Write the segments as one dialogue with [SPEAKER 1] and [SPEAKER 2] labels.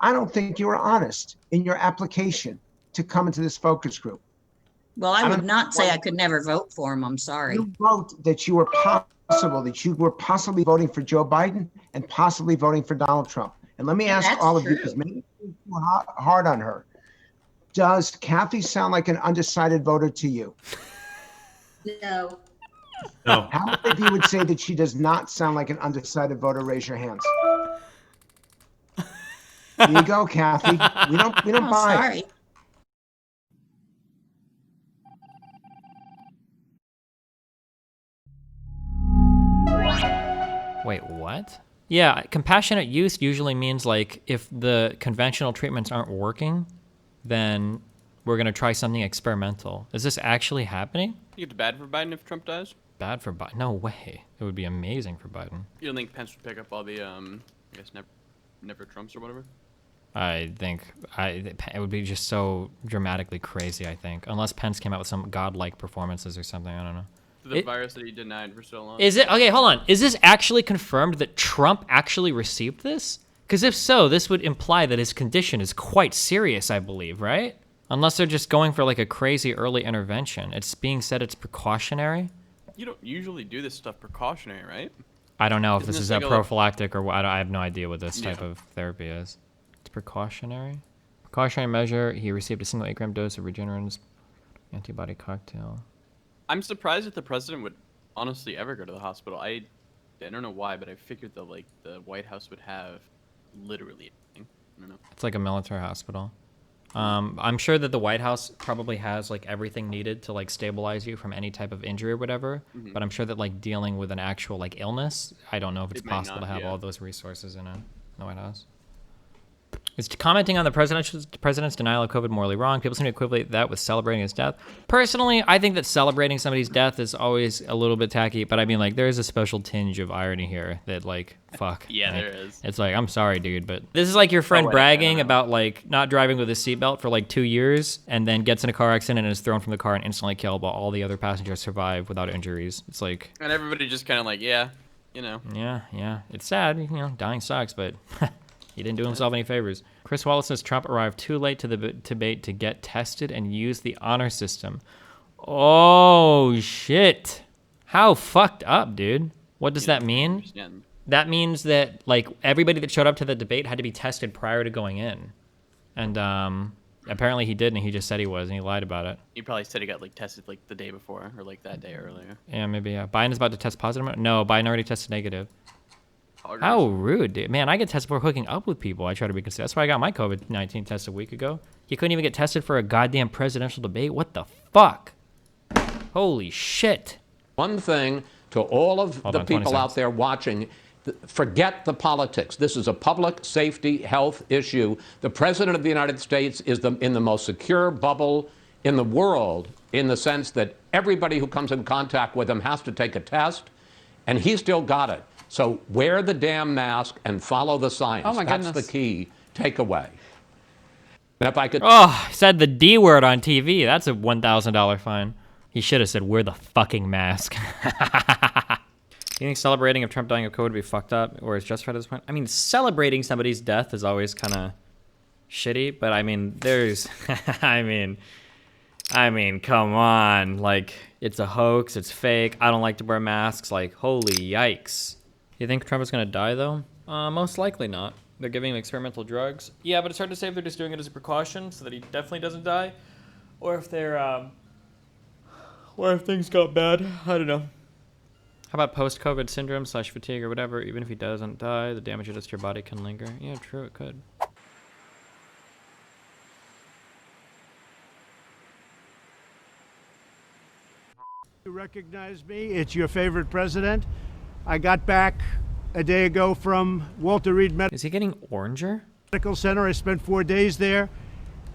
[SPEAKER 1] I don't think you were honest in your application to come into this focus group.
[SPEAKER 2] Well, I
[SPEAKER 1] I
[SPEAKER 2] would
[SPEAKER 1] don't
[SPEAKER 2] not say I could never vote for him. I'm sorry.
[SPEAKER 1] You wrote that you were possibly voting for Joe Biden and possibly voting for Donald Trump. And let me
[SPEAKER 2] And
[SPEAKER 1] ask
[SPEAKER 2] that's
[SPEAKER 1] all of you, because
[SPEAKER 2] true.
[SPEAKER 1] maybe it's too hard on her. Does Kathy sound like an undecided voter to you?
[SPEAKER 2] No.
[SPEAKER 3] No.
[SPEAKER 1] How many of you would say that she does not sound like an undecided voter? Raise your hands. Here you go, Kathy. We don't
[SPEAKER 2] Oh,
[SPEAKER 1] buy it.
[SPEAKER 2] sorry.
[SPEAKER 4] Wait, what? Yeah, compassionate use usually means like if the conventional treatments aren't working, then we're gonna try something experimental. Is this actually happening?
[SPEAKER 5] You think it's bad for Biden if Trump dies?
[SPEAKER 4] Bad for Biden? No way. It would be amazing for Biden.
[SPEAKER 5] You don't think Pence would pick up all the, I guess never Trumps or whatever?
[SPEAKER 4] I think it would be just so dramatically crazy, I think. Unless Pence came out with some godlike performances or something, I don't know.
[SPEAKER 5] The virus that he denied for so long.
[SPEAKER 4] Is it? Okay, hold on. Is this actually confirmed that Trump actually received this? Because if so, this would imply that his condition is quite serious, I believe, right? Unless they're just going for like a crazy early intervention. It's being said it's precautionary.
[SPEAKER 5] You don't usually do this stuff precautionary, right?
[SPEAKER 4] I don't know if
[SPEAKER 5] Isn't
[SPEAKER 4] this is
[SPEAKER 5] like
[SPEAKER 4] a prophylactic or what. I have no idea what this type
[SPEAKER 5] Yeah.
[SPEAKER 4] of therapy is. It's precautionary. Precautionary measure. He received a single 8-gram dose of Regeneron's antibody cocktail.
[SPEAKER 5] I'm surprised that the president would honestly ever go to the hospital. I don't know why, but I figured that like the White House would have literally everything. I don't know.
[SPEAKER 4] It's like a military hospital. I'm sure that the White House probably has like everything needed to like stabilize you from any type of injury or whatever. But I'm sure that like dealing with an actual like illness, I don't know if it's
[SPEAKER 5] It might
[SPEAKER 4] possible
[SPEAKER 5] not,
[SPEAKER 4] to have
[SPEAKER 5] yeah.
[SPEAKER 4] all those resources in the White House. Is commenting on the president's denial of COVID morally wrong? People seem to equate that with celebrating his death. Personally, I think that celebrating somebody's death is always a little bit tacky, but I mean, like, there is a special tinge of irony here that, like, fuck.
[SPEAKER 5] Yeah,
[SPEAKER 4] like,
[SPEAKER 5] there is.
[SPEAKER 4] It's like, I'm sorry, dude, but this is like your friend
[SPEAKER 5] wait,
[SPEAKER 4] bragging about, like, not driving with a seatbelt for, like, 2 years and then gets in a car accident and is thrown from the car and instantly killed while all the other passengers survive without injuries. It's like...
[SPEAKER 5] And everybody just kind of like, yeah, you know.
[SPEAKER 4] Yeah. It's sad, you know, dying sucks, but... He didn't do himself any favors. Chris Wallace says Trump arrived too late to the debate to get tested and use the honor system. Oh, shit. How fucked up, dude. What does that mean?
[SPEAKER 5] Understand.
[SPEAKER 4] That means that, like, everybody that showed up to the debate had to be tested prior to going in. And apparently he did, and he just said he was, and he lied about it.
[SPEAKER 5] He probably said he got like tested like the day before or like that day earlier.
[SPEAKER 4] Yeah, maybe, yeah. Biden's about to test positive? No, Biden already tested negative.
[SPEAKER 5] Poggers.
[SPEAKER 4] How rude, dude. Man, I get tested for hooking up with people. I try to be consistent. That's why I got my COVID-19 test a week ago. You couldn't even get tested for a goddamn presidential debate? What the fuck? Holy shit.
[SPEAKER 6] One thing to all of the people out there watching, forget the politics. This is a public safety health issue. The President of the United States is in the most secure bubble in the world in the sense that everybody who comes in contact with him has to take a test, and he still got it. So wear the damn mask and follow the science.
[SPEAKER 7] Oh my
[SPEAKER 6] That's
[SPEAKER 7] goodness.
[SPEAKER 6] the key takeaway. And if I could...
[SPEAKER 4] Oh, said the D word on TV. That's a $1,000 fine. He should have said, wear the fucking mask. You think celebrating of Trump dying of COVID would be fucked up or is justified at this point? I mean, celebrating somebody's death is always kind of shitty, but I mean, there's... I mean, come on. Like, it's a hoax. It's fake. I don't like to wear masks. Like, holy yikes. You think Trump is going to die, though? Most likely not. They're giving him experimental drugs. Yeah, but it's hard to say if they're just doing it as a precaution so that he definitely doesn't die, or if they're, or if things got bad. I don't know. How about post-COVID syndrome / fatigue or whatever? Even if he doesn't die, the damage it does to your body can linger. Yeah, true, it could.
[SPEAKER 8] You recognize me. It's your favorite president. I got back a day ago from Walter Reed
[SPEAKER 4] Is he getting oranger?
[SPEAKER 8] Medical Center. I spent 4 days there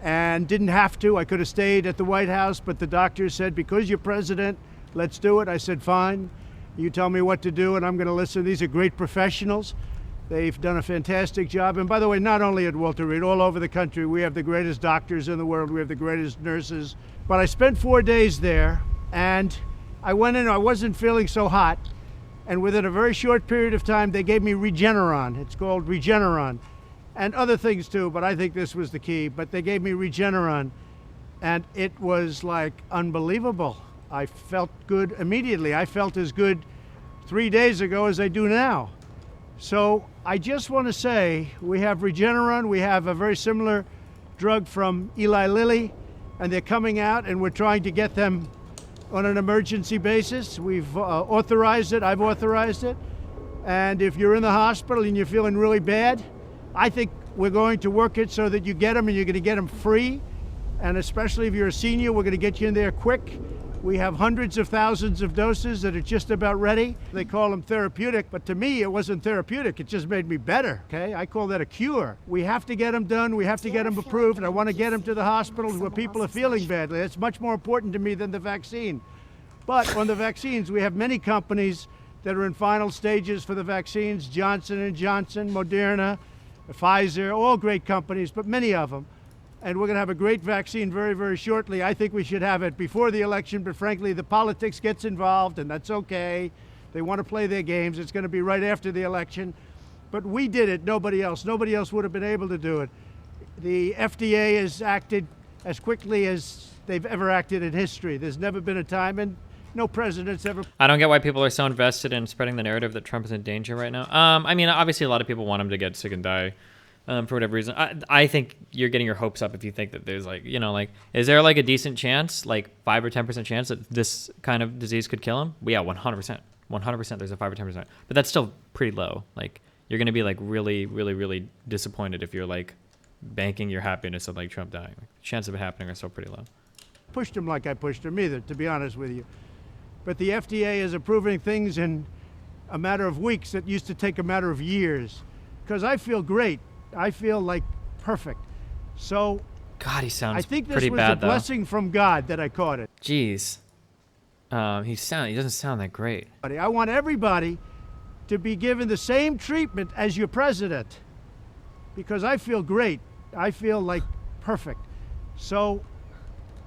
[SPEAKER 8] and didn't have to. I could have stayed at the White House, but the doctor said, because you're president, let's do it. I said, fine. You tell me what to do, and I'm going to listen. These are great professionals. They've done a fantastic job. And by the way, not only at Walter Reed, all over the country, we have the greatest doctors in the world. We have the greatest nurses. But I spent 4 days there, and I went in, I wasn't feeling so hot. And within a very short period of time, they gave me Regeneron. It's called Regeneron. and other things too, but I think this was the key. But they gave me Regeneron, and it was like unbelievable. I felt good immediately. I felt as good 3 days ago as I do now. So I just want to say we have Regeneron, we have a very similar drug from Eli Lilly, and they're coming out, and we're trying to get them on an emergency basis. We've authorized it, I've authorized it. And if you're in the hospital and you're feeling really bad, I think we're going to work it so that you get them and you're going to get them free. And especially if you're a senior, we're going to get you in there quick. We have hundreds of thousands of doses that are just about ready. They call them therapeutic, but to me, it wasn't therapeutic. It just made me better, okay? I call that a cure. We have to get them done. We have to get them approved. And I want to get them to the hospitals where people are feeling badly. That's much more important to me than the vaccine. But on the vaccines, we have many companies that are in final stages for the vaccines. Johnson & Johnson, Moderna, Pfizer, all great companies, but many of them. And we're going to have a great vaccine very, very shortly. I think we should have it before the election, but frankly, the politics gets involved, and that's okay. They want to play their games. It's going to be right after the election. But we did it, nobody else. Nobody else would have been able to do it. The FDA has acted as quickly as they've ever acted in history. There's never been a time, and no president's ever.
[SPEAKER 4] I don't get why people are so invested in spreading the narrative that Trump is in danger right now. I mean, obviously, a lot of people want him to get sick and die. For whatever reason. I think you're getting your hopes up if you think that there's like, you know, like, is there like a decent chance, like 5 or 10% chance that this kind of disease could kill him? Well, yeah, 100%. 100% there's a 5 or 10%. But that's still pretty low. Like, you're going to be like really, really, really disappointed if you're like banking your happiness of like Trump dying. Like, chance of it happening are still pretty low.
[SPEAKER 8] Pushed him like I pushed him either, to be honest with you. But the FDA is approving things in a matter of weeks that used to take a matter of years. Because I feel great. I feel like perfect. So
[SPEAKER 4] God, he sounds
[SPEAKER 8] I think this
[SPEAKER 4] pretty
[SPEAKER 8] was
[SPEAKER 4] bad,
[SPEAKER 8] a blessing from God that I caught it.
[SPEAKER 4] Jeez. He doesn't sound that great.
[SPEAKER 8] I want everybody to be given the same treatment as your president, because I feel great. I feel like perfect. So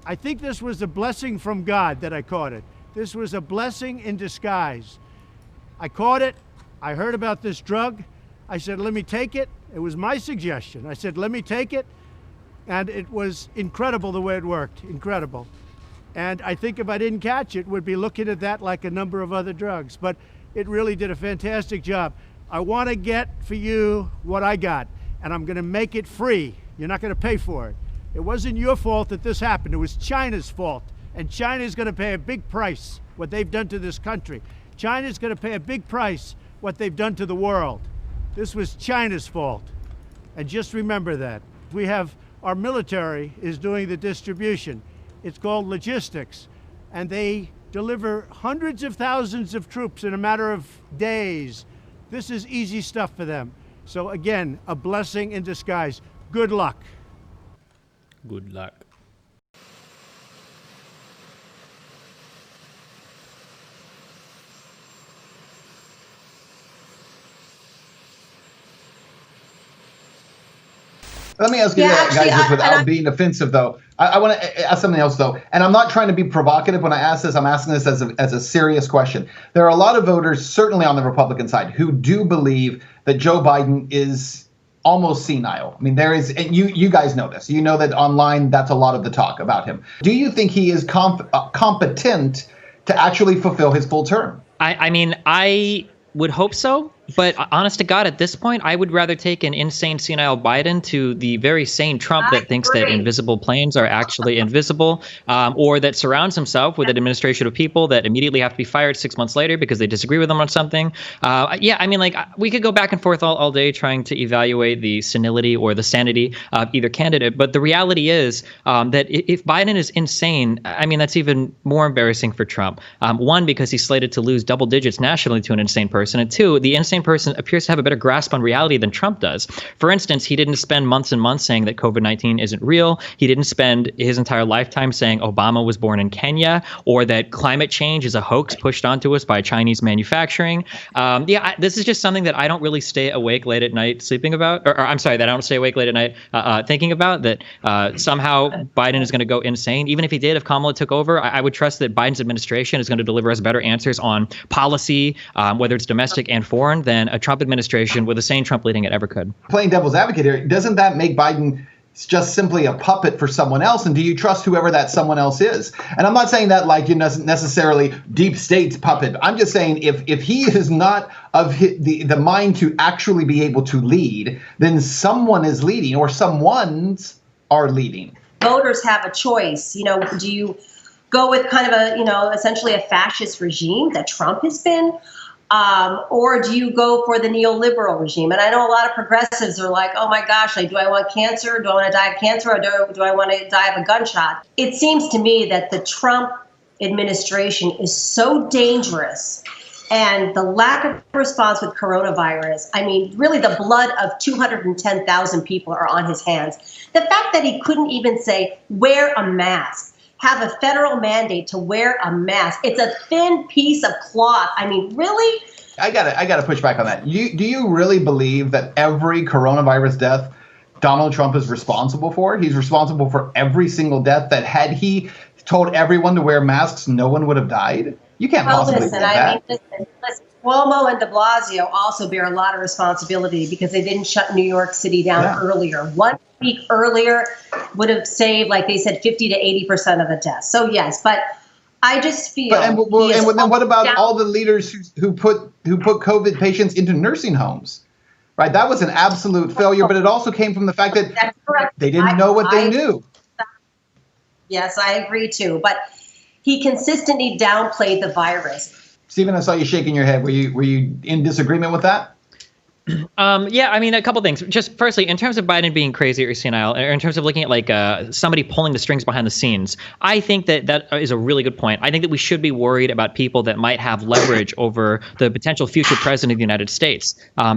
[SPEAKER 8] I think this was a blessing from God that I caught it. This was a blessing in disguise. I caught it. I heard about this drug. I said, let me take it. It was my suggestion. I said, let me take it. And it was incredible the way it worked. Incredible. And I think if I didn't catch it, we'd be looking at that like a number of other drugs. But it really did a fantastic job. I want to get for you what I got, and I'm going to make it free. You're not going to pay for it. It wasn't your fault that this happened. It was China's fault. And China's going to pay a big price, what they've done to this country. China's going to pay a big price, what they've done to the world. This was China's fault. And just remember that. We have, our military is doing the distribution. It's called logistics. And they deliver hundreds of thousands of troops in a matter of days. This is easy stuff for them. So again, a blessing in disguise. Good luck.
[SPEAKER 4] Good luck.
[SPEAKER 3] Let me ask you that, guys, just without being offensive, though. I want to ask something else, though. And I'm not trying to be provocative when I ask this. I'm asking this as a serious question. There are a lot of voters, certainly on the Republican side, who do believe that Joe Biden is almost senile. I mean, there is, and you guys know this. You know that online, that's a lot of the talk about him. Do you think he is competent to actually fulfill his full term?
[SPEAKER 7] I mean, I would hope so. But honest to God, at this point, I would rather take an insane, senile Biden to the very sane Trump that thinks that invisible planes are actually invisible, or that surrounds himself with an administration of people that immediately have to be fired 6 months later because they disagree with him on something. Yeah, I mean, like, we could go back and forth all day trying to evaluate the senility or the sanity of either candidate. But the reality is that if Biden is insane, I mean, that's even more embarrassing for Trump. One, because he's slated to lose double digits nationally to an insane person. And two, the insane person appears to have a better grasp on reality than Trump does. For instance, he didn't spend months and months saying that COVID-19 isn't real. He didn't spend his entire lifetime saying Obama was born in Kenya, or that climate change is a hoax pushed onto us by Chinese manufacturing. This is just something that I don't really stay awake late at night sleeping about, or I'm sorry, that I don't stay awake late at night thinking about, that somehow Biden is going to go insane. Even if he did, if Kamala took over, I would trust that Biden's administration is going to deliver us better answers on policy, whether it's domestic and foreign, than a Trump administration with a sane Trump leading it ever could.
[SPEAKER 3] Playing devil's advocate here, doesn't that make Biden just simply a puppet for someone else? And do you trust whoever that someone else is? And I'm not saying that like you necessarily deep state's puppet. I'm just saying if he is not of the mind to actually be able to lead, then someone is leading, or someone's are leading.
[SPEAKER 9] Voters have a choice. Do you go with kind of a, essentially a fascist regime that Trump has been? Or do you go for the neoliberal regime? And I know a lot of progressives are like, oh my gosh, like, do I want cancer? Do I want to die of cancer? Or do I want to die of a gunshot? It seems to me that the Trump administration is so dangerous, and the lack of response with coronavirus, I mean, really the blood of 210,000 people are on his hands. The fact that he couldn't even say, wear a mask, have a federal mandate to wear a mask. It's a thin piece of cloth. I mean, really?
[SPEAKER 3] I gotta push back on that. Do you really believe that every coronavirus death Donald Trump is responsible for? He's responsible for every single death that had he told everyone to wear masks, no one would have died? You can't possibly believe that.
[SPEAKER 9] Listen, Cuomo and de Blasio also bear a lot of responsibility because they didn't shut New York City down earlier. 1 week earlier would have saved, like they said, 50 to 80% of the deaths. So yes, but I just feel.
[SPEAKER 3] And then what about all the leaders who put COVID patients into nursing homes? Right, that was an absolute failure. But it also came from the fact that they didn't know what they knew.
[SPEAKER 9] Yes, I agree too. But he consistently downplayed the virus.
[SPEAKER 3] Stephen, I saw you shaking your head. Were you in disagreement with that?
[SPEAKER 7] Yeah, I mean, a couple things. Just firstly, in terms of Biden being crazy or senile, or in terms of looking at like somebody pulling the strings behind the scenes, I think that is a really good point. I think that we should be worried about people that might have leverage over the potential future president of the United States.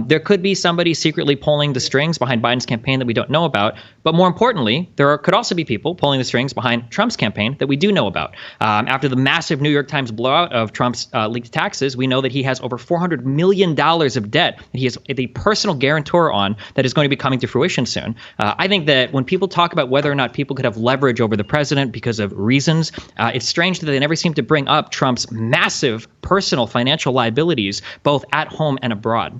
[SPEAKER 7] There could be somebody secretly pulling the strings behind Biden's campaign that we don't know about. But more importantly, could also be people pulling the strings behind Trump's campaign that we do know about. After the massive New York Times blowout of Trump's leaked taxes, we know that he has over $400 million of debt that he is the personal guarantor on that is going to be coming to fruition soon. I think that when people talk about whether or not people could have leverage over the president because of reasons, it's strange that they never seem to bring up Trump's massive personal financial liabilities, both at home and abroad.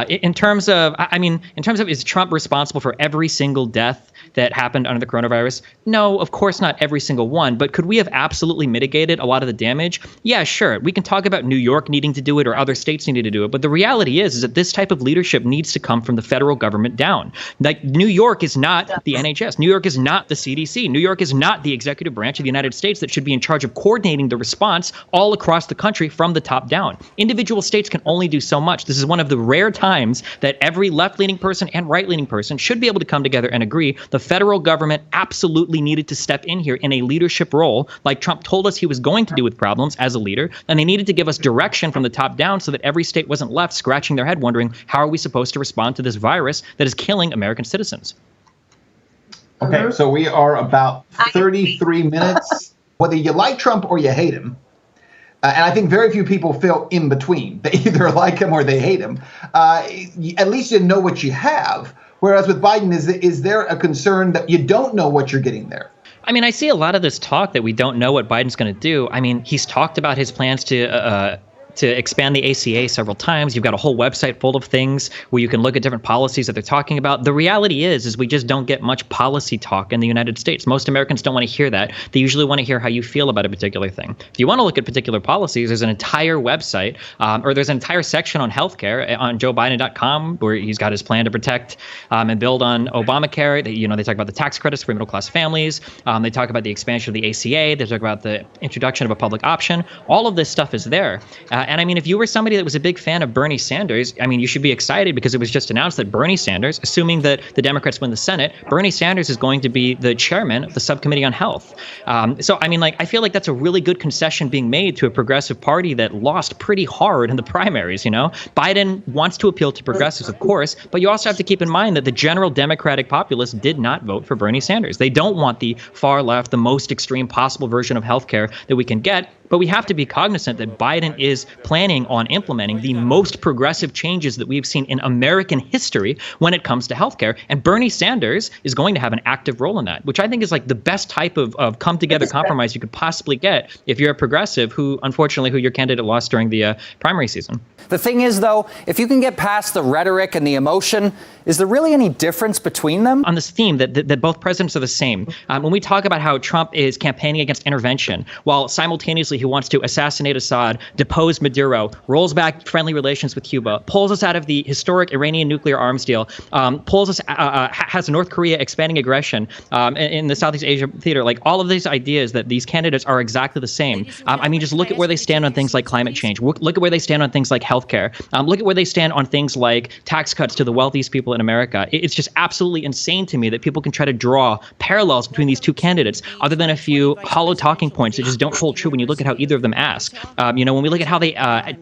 [SPEAKER 7] In terms of, is Trump responsible for every single death that happened under the coronavirus? No, of course not every single one. But could we have absolutely mitigated a lot of the damage? Yeah, sure. We can talk about New York needing to do it or other states needing to do it. But the reality is that this type of leadership needs to come from the federal government down. Like, New York is not the NHS. New York is not the CDC. New York is not the executive branch of the United States that should be in charge of coordinating the response all across the country from the top down. Individual states can only do so much. This is one of the rare times that every left-leaning person and right-leaning person should be able to come together and agree the federal government absolutely needed to step in here in a leadership role, like Trump told us he was going to do with problems as a leader, and they needed to give us direction from the top down so that every state wasn't left scratching their head wondering, how are we supposed to respond to this virus that is killing American citizens?
[SPEAKER 3] Okay, so we are about 33 minutes. Whether you like Trump or you hate him, and I think very few people feel in between. They either like him or they hate him. At least you know what you have. Whereas with Biden, is there a concern that you don't know what you're getting there?
[SPEAKER 7] I mean, I see a lot of this talk that we don't know what Biden's going to do. I mean, he's talked about his plans to expand the ACA several times. You've got a whole website full of things where you can look at different policies that they're talking about. The reality is we just don't get much policy talk in the United States. Most Americans don't want to hear that. They usually want to hear how you feel about a particular thing. If you want to look at particular policies, there's an entire website or there's an entire section on healthcare on joebiden.com where he's got his plan to protect and build on Obamacare. They talk about the tax credits for middle-class families. They talk about the expansion of the ACA. They talk about the introduction of a public option. All of this stuff is there. And I mean, if you were somebody that was a big fan of Bernie Sanders, I mean, you should be excited because it was just announced that Bernie Sanders, assuming that the Democrats win the Senate, Bernie Sanders is going to be the chairman of the subcommittee on health. So, I mean, I feel like that's a really good concession being made to a progressive party that lost pretty hard in the primaries, Biden wants to appeal to progressives, of course, but you also have to keep in mind that the general Democratic populace did not vote for Bernie Sanders. They don't want the far left, the most extreme possible version of healthcare that we can get. But we have to be cognizant that Biden is planning on implementing the most progressive changes that we've seen in American history when it comes to healthcare. And Bernie Sanders is going to have an active role in that, which I think is like the best type of come together compromise you could possibly get if you're a progressive who, unfortunately, who your candidate lost during the primary season.
[SPEAKER 10] The thing is, though, if you can get past the rhetoric and the emotion, is there really any difference between them?
[SPEAKER 7] On this theme that both presidents are the same, when we talk about how Trump is campaigning against intervention, while simultaneously he wants to assassinate Assad, depose Maduro, rolls back friendly relations with Cuba, pulls us out of the historic Iranian nuclear arms deal, pulls us, has North Korea expanding aggression in the Southeast Asia theater, like all of these ideas that these candidates are exactly the same. I mean, just look at where they stand on things like climate change. Look at where they stand on things like healthcare. Look at where they stand on things like tax cuts to the wealthiest people in America. It's just absolutely insane to me that people can try to draw parallels between these two candidates, other than a few hollow talking points that just don't hold true when you look at how either of them ask. When we look at how they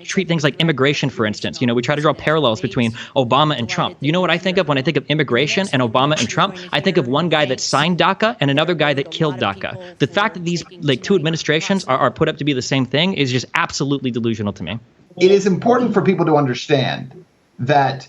[SPEAKER 7] treat things like immigration, for instance, we try to draw parallels between Obama and Trump. You know what I think of when I think of immigration and Obama and Trump? I think of one guy that signed DACA and another guy that killed DACA. The fact that these two administrations are put up to be the same thing is just absolutely delusional to me.
[SPEAKER 3] It is important for people to understand that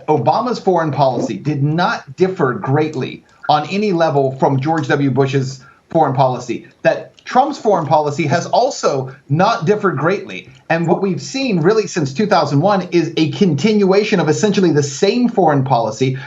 [SPEAKER 3] Obama's foreign policy did not differ greatly on any level from George W. Bush's foreign policy. That Trump's foreign policy has also not differed greatly. And what we've seen really since 2001 is a continuation of essentially the same foreign policy,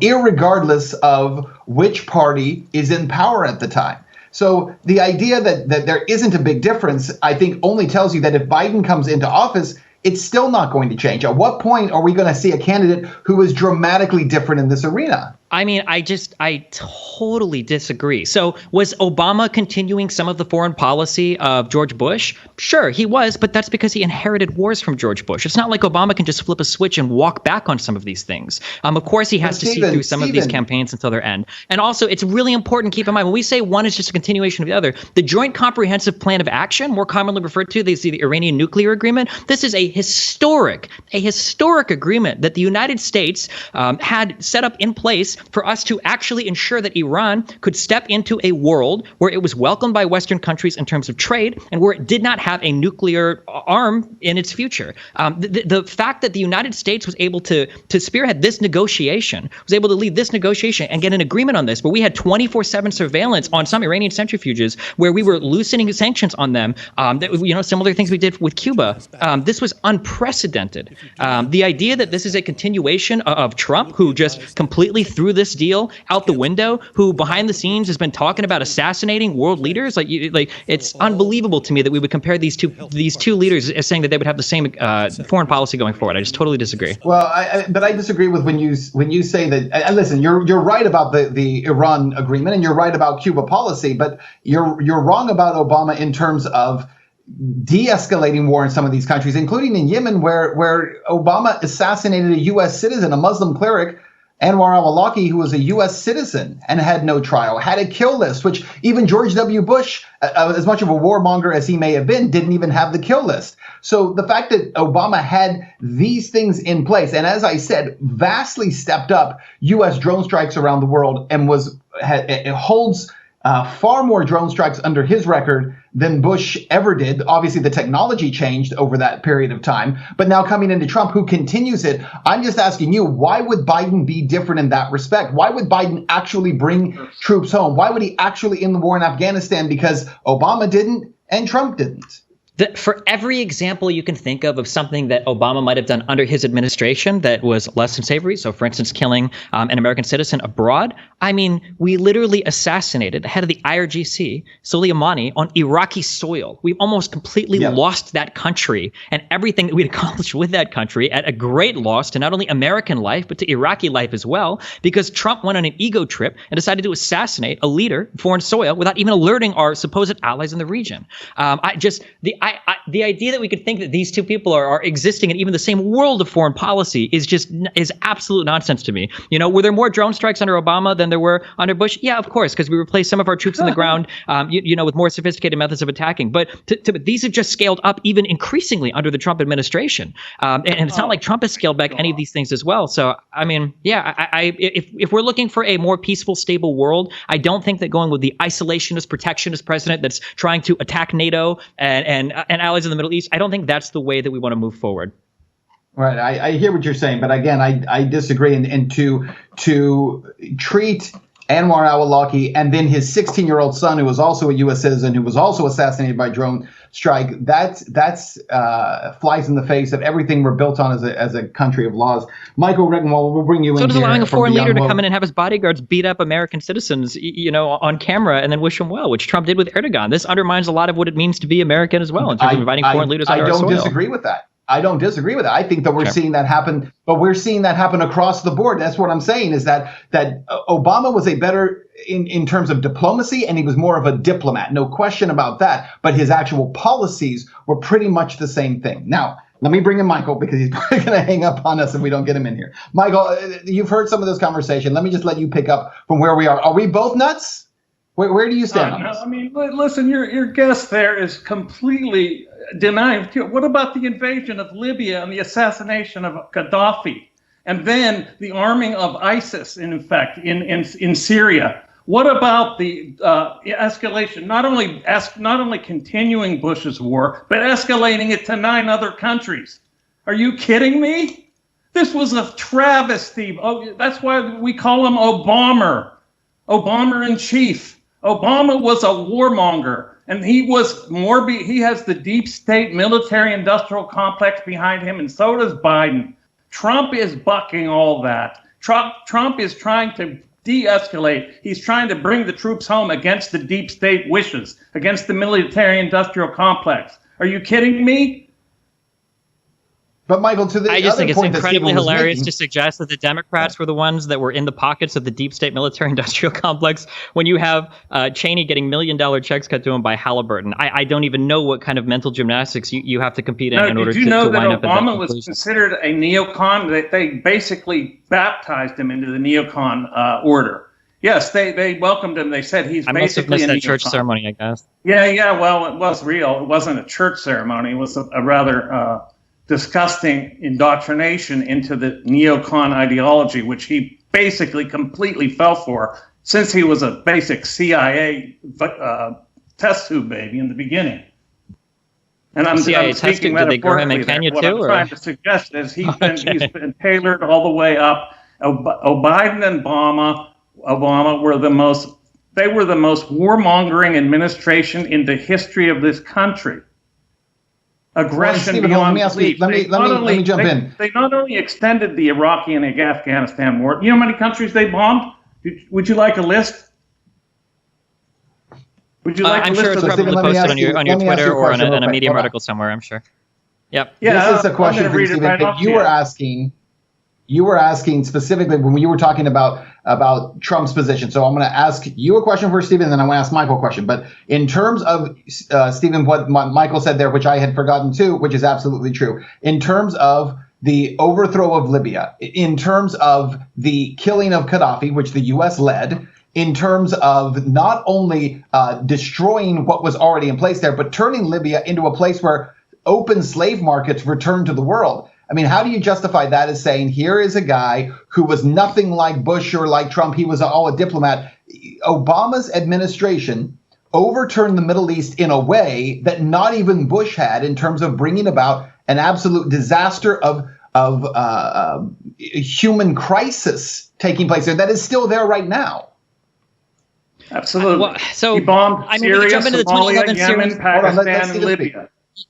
[SPEAKER 3] irregardless of which party is in power at the time. So the idea that there isn't a big difference, I think, only tells you that if Biden comes into office, it's still not going to change. At what point are we going to see a candidate who is dramatically different in this arena?
[SPEAKER 7] I mean, I totally disagree. So was Obama continuing some of the foreign policy of George Bush? Sure, he was, but that's because he inherited wars from George Bush. It's not like Obama can just flip a switch and walk back on some of these things. Of course, he has to see through some of these campaigns until their end. And also, it's really important to keep in mind, when we say one is just a continuation of the other, the Joint Comprehensive Plan of Action, more commonly referred to as the Iranian nuclear agreement, this is a historic agreement that the United States had set up in place for us to actually ensure that Iran could step into a world where it was welcomed by Western countries in terms of trade and where it did not have a nuclear arm in its future. The fact that the United States was able to spearhead this negotiation, was able to lead this negotiation and get an agreement on this, where we had 24/7 surveillance on some Iranian centrifuges, where we were loosening sanctions on them, similar things we did with Cuba. This was unprecedented. The idea that this is a continuation of Trump, who just completely threw this deal out the window, who behind the scenes has been talking about assassinating world leaders, it's unbelievable to me that we would compare these two leaders as saying that they would have the same foreign policy going forward. I just totally disagree.
[SPEAKER 3] Well, but I disagree with when you say that. And listen, you're right about the Iran agreement, and you're right about Cuba policy, but you're wrong about Obama in terms of de-escalating war in some of these countries, including in Yemen, where Obama assassinated a U.S. citizen, a Muslim cleric, Anwar al-Awlaki, who was a U.S. citizen and had no trial, had a kill list, which even George W. Bush, as much of a warmonger as he may have been, didn't even have the kill list. So the fact that Obama had these things in place, and as I said, vastly stepped up U.S. drone strikes around the world, and it holds far more drone strikes under his record than Bush ever did. Obviously, the technology changed over that period of time. But now coming into Trump, who continues it, I'm just asking you, why would Biden be different in that respect? Why would Biden actually bring troops home? Why would he actually end the war in Afghanistan? Because Obama didn't and Trump didn't.
[SPEAKER 7] For every example you can think of something that Obama might have done under his administration that was less than savory, so for instance, killing an American citizen abroad, I mean, we literally assassinated the head of the IRGC, Soleimani, on Iraqi soil. We almost completely lost that country and everything that we'd accomplished with that country at a great loss to not only American life, but to Iraqi life as well, because Trump went on an ego trip and decided to assassinate a leader, foreign soil, without even alerting our supposed allies in the region. the idea that we could think that these two people are existing in even the same world of foreign policy is absolute nonsense to me. You know, were there more drone strikes under Obama than there were under Bush? Yeah, of course, because we replaced some of our troops on the ground, with more sophisticated methods of attacking. But these have just scaled up even increasingly under the Trump administration. And it's not like Trump has scaled back any of these things as well. So, I mean, yeah, if we're looking for a more peaceful, stable world, I don't think that going with the isolationist, protectionist president that's trying to attack NATO and allies in the Middle East, I don't think that's the way that we want to move forward.
[SPEAKER 3] Right. I hear what you're saying, but again, I disagree. And to treat Anwar al-Awlaki and then his 16-year-old son, who was also a U.S. citizen, who was also assassinated by drone strike, that's flies in the face of everything we're built on as a country of laws. Michael Regenwald, we'll bring you in.
[SPEAKER 7] So does
[SPEAKER 3] here
[SPEAKER 7] allowing a foreign leader to
[SPEAKER 3] Young
[SPEAKER 7] come in and have his bodyguards beat up American citizens, on camera and then wish them well, which Trump did with Erdogan. This undermines a lot of what it means to be American as well in terms of inviting foreign leaders onto our soil.
[SPEAKER 3] I don't disagree with that. I don't disagree with that. I think that we're seeing that happen, but we're seeing that happen across the board. That's what I'm saying, is that Obama was a better in terms of diplomacy, and he was more of a diplomat. No question about that. But his actual policies were pretty much the same thing. Now, let me bring in Michael, because he's probably going to hang up on us if we don't get him in here. Michael, you've heard some of this conversation. Let me just let you pick up from where we are. Are we both nuts? Where do you stand on this?
[SPEAKER 11] I mean, listen, your guest there is completely denying. What about the invasion of Libya and the assassination of Gaddafi, and then the arming of ISIS, in fact, in Syria? What about the escalation? Not only continuing Bush's war, but escalating it to 9 other countries. Are you kidding me? This was a travesty. Oh, that's why we call him Obama in chief. Obama was a warmonger, and he has the deep state military industrial complex behind him, and so does Biden. Trump is bucking all that. Trump is trying to de-escalate. He's trying to bring the troops home against the deep state wishes, against the military industrial complex. Are you kidding me?
[SPEAKER 3] But Michael, to the
[SPEAKER 7] I just
[SPEAKER 3] other
[SPEAKER 7] think it's
[SPEAKER 3] point
[SPEAKER 7] incredibly hilarious
[SPEAKER 3] making,
[SPEAKER 7] to suggest that the Democrats were the ones that were in the pockets of the deep state military industrial complex when you have Cheney getting $1 million checks cut to him by Halliburton. I don't even know what kind of mental gymnastics you have to compete in order to wind up in that conclusion.
[SPEAKER 11] Did you know that Obama was considered a neocon? They basically baptized him into the neocon order. Yes, they welcomed him. They said he's basically a neocon. I must have missed that
[SPEAKER 7] church ceremony, I guess.
[SPEAKER 11] Yeah. Well, it was real. It wasn't a church ceremony. It was a rather disgusting indoctrination into the neocon ideology, which he basically completely fell for since he was a basic CIA test tube baby in the beginning. And I'm speaking metaphorically. What I'm trying to suggest is he's been tailored all the way up. Biden and Obama were the most warmongering administration in the history of this country. Aggression beyond belief.
[SPEAKER 3] Let me jump in.
[SPEAKER 11] They not only extended the Iraqi and Afghanistan war. You know how many countries they bombed? Would you like a list? Would you like a list?
[SPEAKER 7] I'm sure it's probably posted on your Twitter or on a Medium article somewhere, I'm sure. Yep.
[SPEAKER 3] Yeah, this is a question for Stephen. Right, you were asking specifically when you were talking about Trump's position. So I'm going to ask you a question first, Stephen, and then I want to ask Michael a question. But in terms of, Stephen, what Michael said there, which I had forgotten too, which is absolutely true, in terms of the overthrow of Libya, in terms of the killing of Gaddafi, which the U.S. led, in terms of not only destroying what was already in place there, but turning Libya into a place where open slave markets return to the world. I mean, how do you justify that as saying here is a guy who was nothing like Bush or like Trump? He was all a diplomat. Obama's administration overturned the Middle East in a way that not even Bush had in terms of bringing about an absolute disaster of human crisis taking place there that is still there right now.
[SPEAKER 11] Absolutely.
[SPEAKER 7] Well, so
[SPEAKER 11] he bombed Syria,
[SPEAKER 7] Somalia,
[SPEAKER 11] Yemen, Pakistan, and Libya.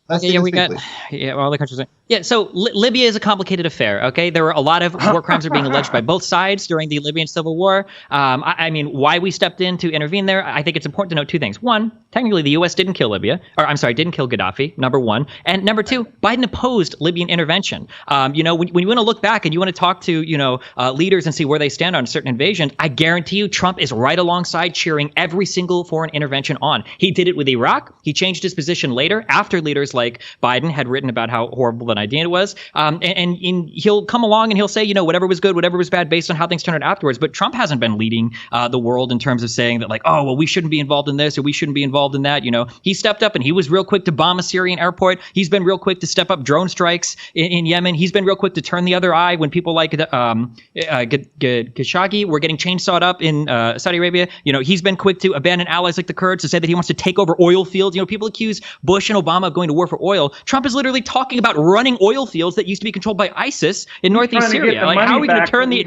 [SPEAKER 7] All the countries. Yeah, so Libya is a complicated affair, okay? There were a lot of war crimes are being alleged by both sides during the Libyan civil war. I mean, why we stepped in to intervene there, I think it's important to note two things. One, technically the U.S. didn't kill Libya, or I'm sorry, didn't kill Gaddafi, number one. And number two, Biden opposed Libyan intervention. When you want to look back and you want to talk to, leaders and see where they stand on certain invasions, I guarantee you Trump is right alongside cheering every single foreign intervention on. He did it with Iraq. He changed his position later after leaders like Biden had written about how horrible an idea it was. And he'll come along and he'll say, whatever was good, whatever was bad, based on how things turned out afterwards. But Trump hasn't been leading the world in terms of saying that, like, oh, well, we shouldn't be involved in this or we shouldn't be involved in that. He stepped up and he was real quick to bomb a Syrian airport. He's been real quick to step up drone strikes in Yemen. He's been real quick to turn the other eye when people like Khashoggi were getting chainsawed up in Saudi Arabia. He's been quick to abandon allies like the Kurds, to say that he wants to take over oil fields. People accuse Bush and Obama of going to war for oil. Trump is literally talking about running oil fields that used to be controlled by ISIS in northeast Syria. Like, how are we going to turn the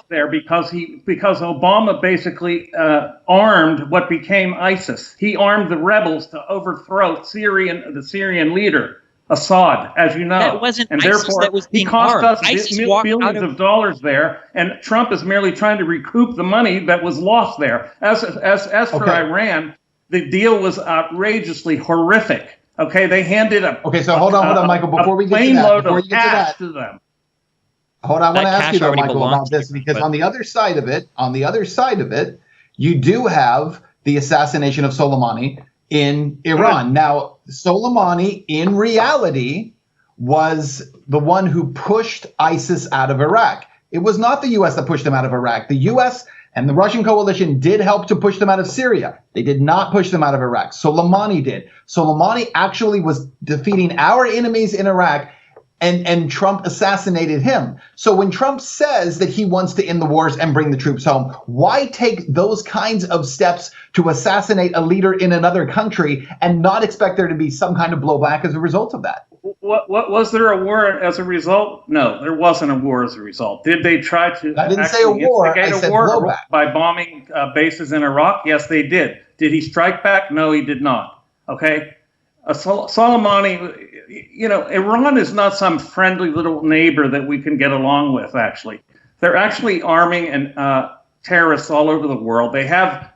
[SPEAKER 11] there because Obama basically armed what became ISIS. He armed the rebels to overthrow the Syrian leader Assad, as you know.
[SPEAKER 7] That wasn't
[SPEAKER 11] and
[SPEAKER 7] ISIS
[SPEAKER 11] therefore
[SPEAKER 7] that was
[SPEAKER 11] he
[SPEAKER 7] being
[SPEAKER 11] cost
[SPEAKER 7] armed.
[SPEAKER 11] us
[SPEAKER 7] ISIS
[SPEAKER 11] billions of dollars there, and Trump is merely trying to recoup the money that was lost there. As for Iran, the deal was outrageously horrific. Okay, they handed up.
[SPEAKER 3] Okay, so hold on, Michael. Before we get to that, hold on, I want to ask you though, Michael, about this, because on the other side of it, you do have the assassination of Soleimani in Iran. Now, Soleimani, in reality, was the one who pushed ISIS out of Iraq. It was not the U.S. that pushed them out of Iraq. The U.S. and the Russian coalition did help to push them out of Syria. They did not push them out of Iraq. Soleimani did. Soleimani actually was defeating our enemies in Iraq, and Trump assassinated him. So when Trump says that he wants to end the wars and bring the troops home, why take those kinds of steps to assassinate a leader in another country and not expect there to be some kind of blowback as a result of that?
[SPEAKER 11] What was there a war as a result? No, there wasn't a war as a result. Did they try to
[SPEAKER 3] I didn't say a war, I said blowback.
[SPEAKER 11] By bombing bases in Iraq? Yes, they did. Did he strike back? No, he did not. Okay? Soleimani, Iran is not some friendly little neighbor that we can get along with, actually. They're actually arming terrorists all over the world. They have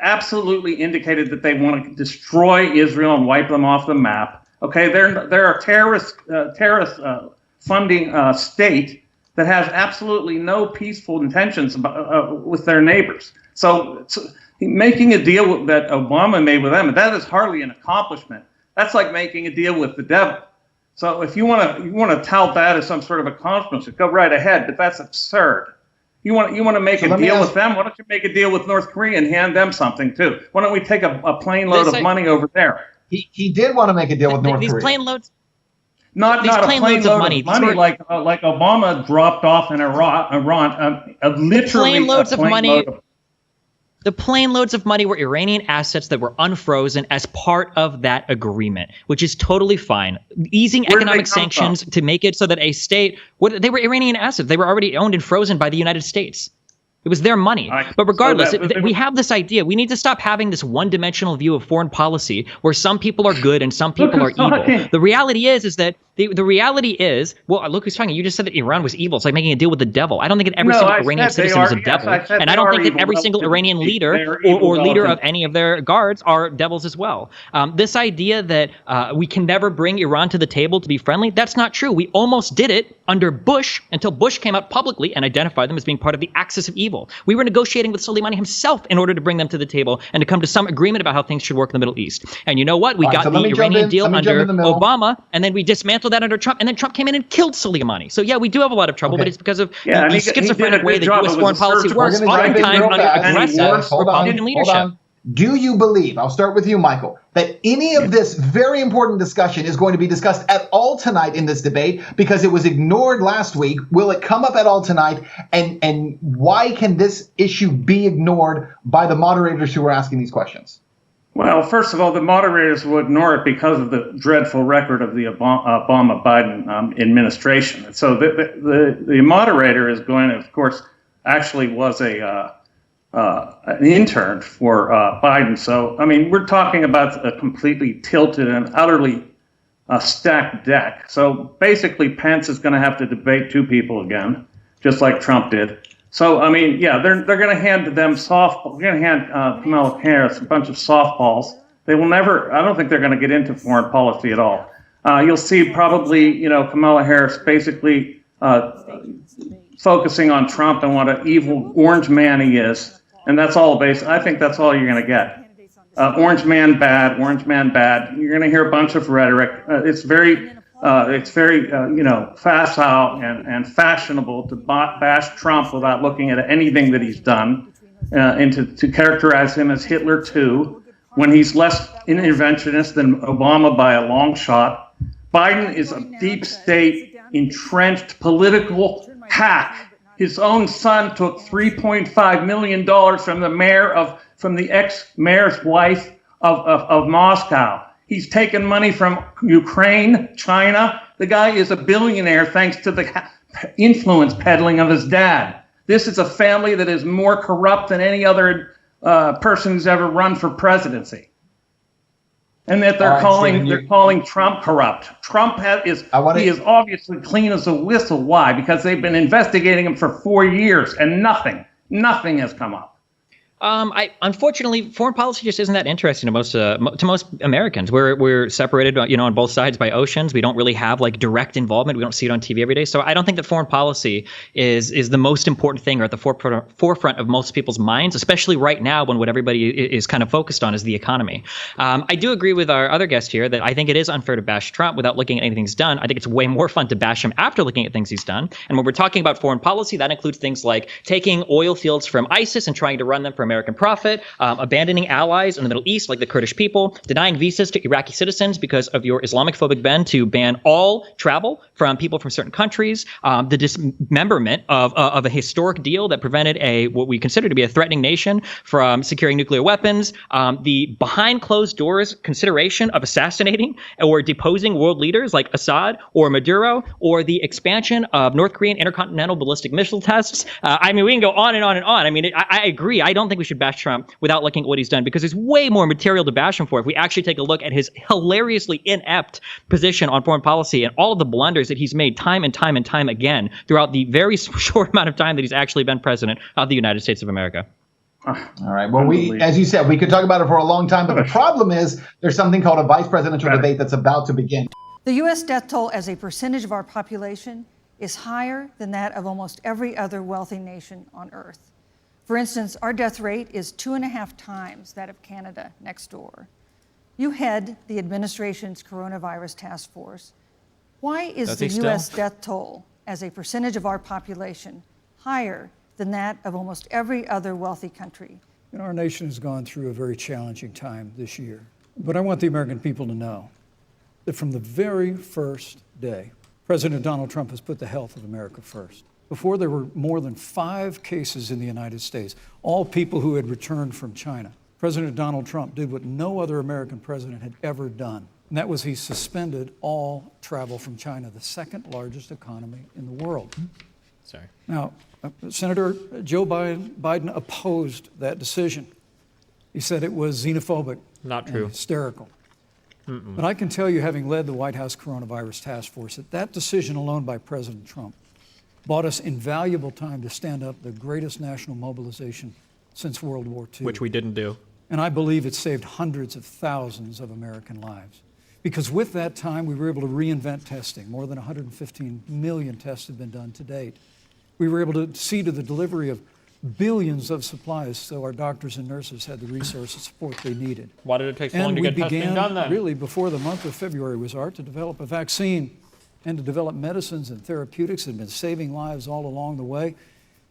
[SPEAKER 11] absolutely indicated that they want to destroy Israel and wipe them off the map. Okay, they're a terrorist funding state that has absolutely no peaceful intentions with their neighbors. So making a deal that Obama made with them, that is hardly an accomplishment. That's like making a deal with the devil. So if you want to tout that as some sort of accomplishment, go right ahead. But that's absurd. You want to make a deal with them? Why don't you make a deal with North Korea and hand them something too? Why don't we take a plane load of money over there?
[SPEAKER 3] He did want to make a deal with North Korea.
[SPEAKER 7] These plane loads.
[SPEAKER 11] Not a plane load of money like Obama dropped off in Iran. Literally
[SPEAKER 7] plane loads of money.
[SPEAKER 11] Load
[SPEAKER 7] The plane loads of money were Iranian assets that were unfrozen as part of that agreement, which is totally fine. Easing economic sanctions to make it so that a state, they were Iranian assets. They were already owned and frozen by the United States. It was their money. But regardless, we have this idea. We need to stop having this one-dimensional view of foreign policy where some people are good and some people are evil. The reality is that the reality is, well, look who's talking. You just said that Iran was evil. It's like making a deal with the devil. I don't think that every single Iranian citizen is a devil. And I don't think that every single Iranian leader or leader of any of their guards are devils as well. This idea that we can never bring Iran to the table to be friendly, that's not true. We almost did it under Bush until Bush came out publicly and identified them as being part of the axis of evil. We were negotiating with Soleimani himself in order to bring them to the table and to come to some agreement about how things should work in the Middle East. And you know what? We got the Iranian deal under Obama, and then we dismantled that under Trump, and then Trump came in and killed Soleimani. So yeah, we do have a lot of trouble, but it's because of the schizophrenic way that U.S. foreign policy works, oftentimes under aggressive Republican leadership.
[SPEAKER 3] Do you believe, I'll start with you, Michael, that any of this very important discussion is going to be discussed at all tonight in this debate because it was ignored last week? Will it come up at all tonight? And why can this issue be ignored by the moderators who are asking these questions?
[SPEAKER 11] Well, first of all, the moderators will ignore it because of the dreadful record of the Obama-Biden administration. And so the moderator is going to, of course, actually was an intern for Biden. So, I mean, we're talking about a completely tilted and utterly a stacked deck. So basically, Pence is going to have to debate two people again, just like Trump did. So I mean, yeah, they're going to hand them softball. They're going to hand Kamala Harris a bunch of softballs. They will never. I don't think they're going to get into foreign policy at all. You'll see probably, Kamala Harris basically focusing on Trump and what an evil orange man he is, and that's all I think that's all you're going to get. Orange man bad, orange man bad. You're going to hear a bunch of rhetoric. It's very facile and fashionable to bash Trump without looking at anything that he's done, and to characterize him as Hitler too, when he's less interventionist than Obama by a long shot. Biden is a deep state, entrenched political hack. His own son took $3.5 million from the ex-mayor's wife of Moscow. He's taken money from Ukraine, China. The guy is a billionaire thanks to the influence peddling of his dad. This is a family that is more corrupt than any other person who's ever run for presidency. And that they're calling Trump corrupt. Trump is obviously clean as a whistle. Why? Because they've been investigating him for 4 years and nothing has come up.
[SPEAKER 7] Unfortunately, foreign policy just isn't that interesting to most Americans. We're separated, on both sides by oceans. We don't really have like direct involvement. We don't see it on TV every day. So I don't think that foreign policy is the most important thing or at the forefront of most people's minds, especially right now when what everybody is kind of focused on is the economy. I do agree with our other guest here that I think it is unfair to bash Trump without looking at anything he's done. I think it's way more fun to bash him after looking at things he's done. And when we're talking about foreign policy, that includes things like taking oil fields from ISIS and trying to run them for American profit, abandoning allies in the Middle East like the Kurdish people, denying visas to Iraqi citizens because of your Islamophobic bend to ban all travel from people from certain countries, the dismemberment of a historic deal that prevented what we consider to be a threatening nation from securing nuclear weapons, the behind closed doors consideration of assassinating or deposing world leaders like Assad or Maduro, or the expansion of North Korean intercontinental ballistic missile tests. I mean, we can go on and on and on. I mean, I agree. I don't think we should bash Trump without looking at what he's done, because there's way more material to bash him for if we actually take a look at his hilariously inept position on foreign policy and all of the blunders that he's made time and time and time again throughout the very short amount of time that he's actually been president of the United States of America.
[SPEAKER 3] All right. Well, as you said, we could talk about it for a long time, but the problem is there's something called a vice presidential debate that's about to begin.
[SPEAKER 12] The U.S. death toll as a percentage of our population is higher than that of almost every other wealthy nation on earth. For instance, our death rate is 2.5 times that of Canada next door. You head the administration's coronavirus task force. Why is the U.S. death toll as a percentage of our population higher than that of almost every other wealthy country?
[SPEAKER 13] Our nation has gone through a very challenging time this year. But I want the American people to know that from the very first day, President Donald Trump has put the health of America first. Before, there were more than 5 cases in the United States, all people who had returned from China. President Donald Trump did what no other American president had ever done, and that was he suspended all travel from China, the second largest economy in the world.
[SPEAKER 4] Sorry.
[SPEAKER 13] Now, Senator Joe Biden opposed that decision. He said it was xenophobic.
[SPEAKER 4] Not true.
[SPEAKER 13] And hysterical. But I can tell you, having led the White House Coronavirus Task Force, that decision alone by President Trump bought us invaluable time to stand up the greatest national mobilization since World War II.
[SPEAKER 4] Which we didn't do.
[SPEAKER 13] And I believe it saved hundreds of thousands of American lives. Because with that time, we were able to reinvent testing. More than 115 million tests have been done to date. We were able to see to the delivery of billions of supplies so our doctors and nurses had the resources and support they needed.
[SPEAKER 4] Why did it take so long to get testing done then?
[SPEAKER 13] And we began, really, before the month of February was art, to develop a vaccine and to develop medicines and therapeutics that have been saving lives all along the way.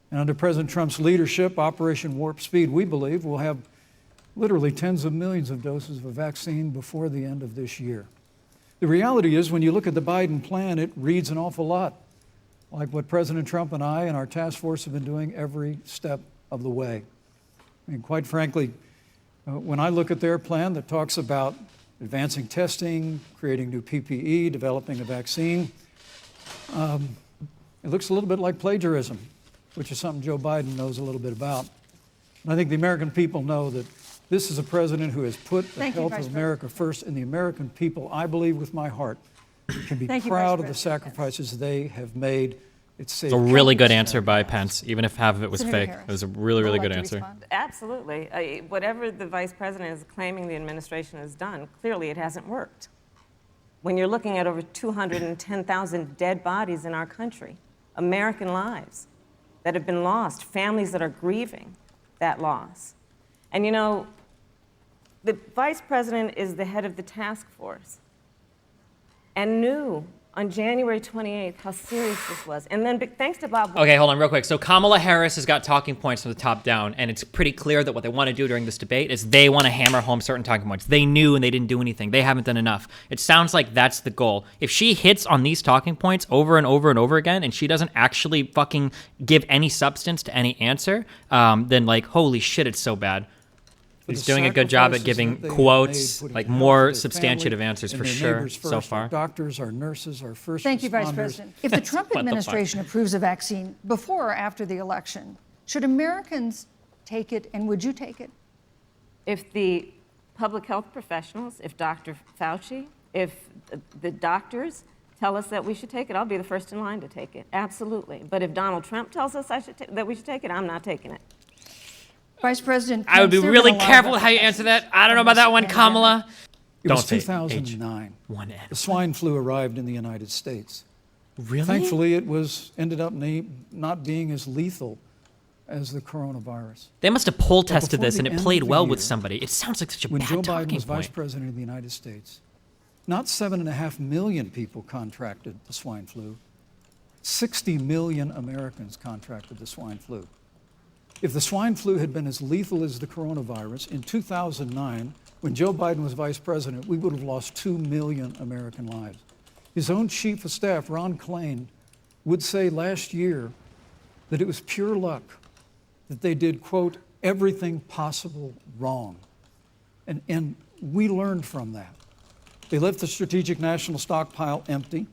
[SPEAKER 13] And under President Trump's leadership, Operation Warp Speed, we believe we'll have literally tens of millions of doses of a vaccine before the end of this year. The reality is, when you look at the Biden plan, it reads an awful lot like what President Trump and I and our task force have been doing every step of the way. I mean, quite frankly, when I look at their plan that talks about advancing testing, creating new PPE, developing a vaccine, it looks a little bit like plagiarism, which is something Joe Biden knows a little bit about. And I think the American people know that This is a president who has put the
[SPEAKER 12] Thank you,
[SPEAKER 13] health
[SPEAKER 12] Vice
[SPEAKER 13] of America first, and the American people, I believe with my heart, can be
[SPEAKER 12] Thank you,
[SPEAKER 13] proud
[SPEAKER 12] Vice
[SPEAKER 13] of the
[SPEAKER 12] President.
[SPEAKER 13] sacrifices they have made.
[SPEAKER 4] It's a really good answer by Pence, even if half of it was
[SPEAKER 12] Senator
[SPEAKER 4] fake.
[SPEAKER 12] Harris,
[SPEAKER 4] It was a really, really
[SPEAKER 12] would
[SPEAKER 4] good
[SPEAKER 12] like to
[SPEAKER 4] answer.
[SPEAKER 12] respond?
[SPEAKER 14] Absolutely. Whatever the vice president is claiming the administration has done, clearly it hasn't worked. When you're looking at over 210,000 dead bodies in our country, American lives that have been lost, families that are grieving that loss. And you know, the vice president is the head of the task force and knew on January 28th how serious this was. And then thanks to Bob.
[SPEAKER 4] Okay, hold on real quick. So Kamala Harris has got talking points from the top down, and it's pretty clear that what they want to do during this debate is they want to hammer home certain talking points. They knew and they didn't do anything. They haven't done enough. It sounds like that's the goal. If she hits on these talking points over and over and over again, and she doesn't actually fucking give any substance to any answer, then like, holy shit, it's so bad. He's doing a good job at giving quotes, like more substantive answers for sure so far.
[SPEAKER 13] Our doctors, our nurses, our first
[SPEAKER 12] Thank you, Vice
[SPEAKER 13] responders.
[SPEAKER 12] President. If the Trump administration approves a vaccine before or after the election, should Americans take it, and would you take it?
[SPEAKER 14] If the public health professionals, if Dr. Fauci, if the doctors tell us that we should take it, I'll be the first in line to take it. Absolutely. But if Donald Trump tells us that we should take it, I'm not taking it.
[SPEAKER 12] Vice President,
[SPEAKER 4] I would be
[SPEAKER 12] Pence, there have
[SPEAKER 4] really
[SPEAKER 12] been a lot
[SPEAKER 4] careful
[SPEAKER 12] of
[SPEAKER 4] how you answer that. I don't know about that one, Kamala.
[SPEAKER 13] It was
[SPEAKER 4] Don't say
[SPEAKER 13] 2009.
[SPEAKER 4] H1N1.
[SPEAKER 13] The swine flu arrived in the United States.
[SPEAKER 4] Really?
[SPEAKER 13] Thankfully, it ended up not being as lethal as the coronavirus.
[SPEAKER 4] They must have poll tested
[SPEAKER 13] before
[SPEAKER 4] this
[SPEAKER 13] the
[SPEAKER 4] and it
[SPEAKER 13] end
[SPEAKER 4] played
[SPEAKER 13] of the
[SPEAKER 4] well with
[SPEAKER 13] year,
[SPEAKER 4] somebody. It sounds like such a
[SPEAKER 13] When
[SPEAKER 4] bad
[SPEAKER 13] Joe Biden
[SPEAKER 4] talking
[SPEAKER 13] was vice
[SPEAKER 4] point.
[SPEAKER 13] president of the United States, not 7.5 million people contracted the swine flu. 60 million Americans contracted the swine flu. If the swine flu had been as lethal as the coronavirus, in 2009, when Joe Biden was vice president, we would have lost 2 million American lives. His own chief of staff, Ron Klain, would say last year that it was pure luck that they did, quote, everything possible wrong. And we learned from that. They left the strategic national stockpile empty.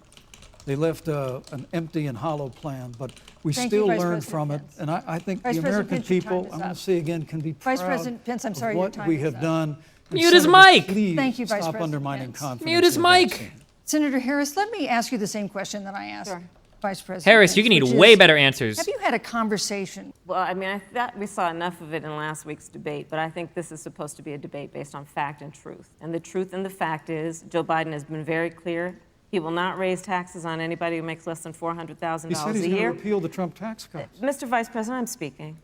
[SPEAKER 13] They left an empty and hollow plan, but we still learned from it. And I think the American people, I'm going to say again, can be proud
[SPEAKER 12] Vice President Pence, I'm sorry,
[SPEAKER 13] of
[SPEAKER 12] your
[SPEAKER 13] what
[SPEAKER 12] time
[SPEAKER 13] we
[SPEAKER 12] is
[SPEAKER 13] have
[SPEAKER 12] up.
[SPEAKER 13] done. And
[SPEAKER 4] Mute his
[SPEAKER 13] Senator,
[SPEAKER 4] mic.
[SPEAKER 13] Please
[SPEAKER 12] Thank you, Vice
[SPEAKER 13] stop
[SPEAKER 12] President
[SPEAKER 13] undermining
[SPEAKER 12] Pence.
[SPEAKER 13] confidence.
[SPEAKER 4] Mute his
[SPEAKER 13] in the
[SPEAKER 4] mic.
[SPEAKER 13] vaccine.
[SPEAKER 12] Senator Harris, let me ask you the same question that I asked Vice President
[SPEAKER 4] Harris, you
[SPEAKER 12] Pence,
[SPEAKER 4] can need
[SPEAKER 12] which
[SPEAKER 4] way
[SPEAKER 12] is,
[SPEAKER 4] better answers.
[SPEAKER 12] Have you had a conversation?
[SPEAKER 14] Well, I mean, I thought we saw enough of it in last week's debate, but I think this is supposed to be a debate based on fact and truth. And the truth and the fact is, Joe Biden has been very clear. He will not raise taxes on anybody who makes less than $400,000
[SPEAKER 13] He said
[SPEAKER 14] a
[SPEAKER 13] he's going to
[SPEAKER 14] year.
[SPEAKER 13] repeal the Trump tax cuts.
[SPEAKER 14] Mr. Vice President, I'm speaking.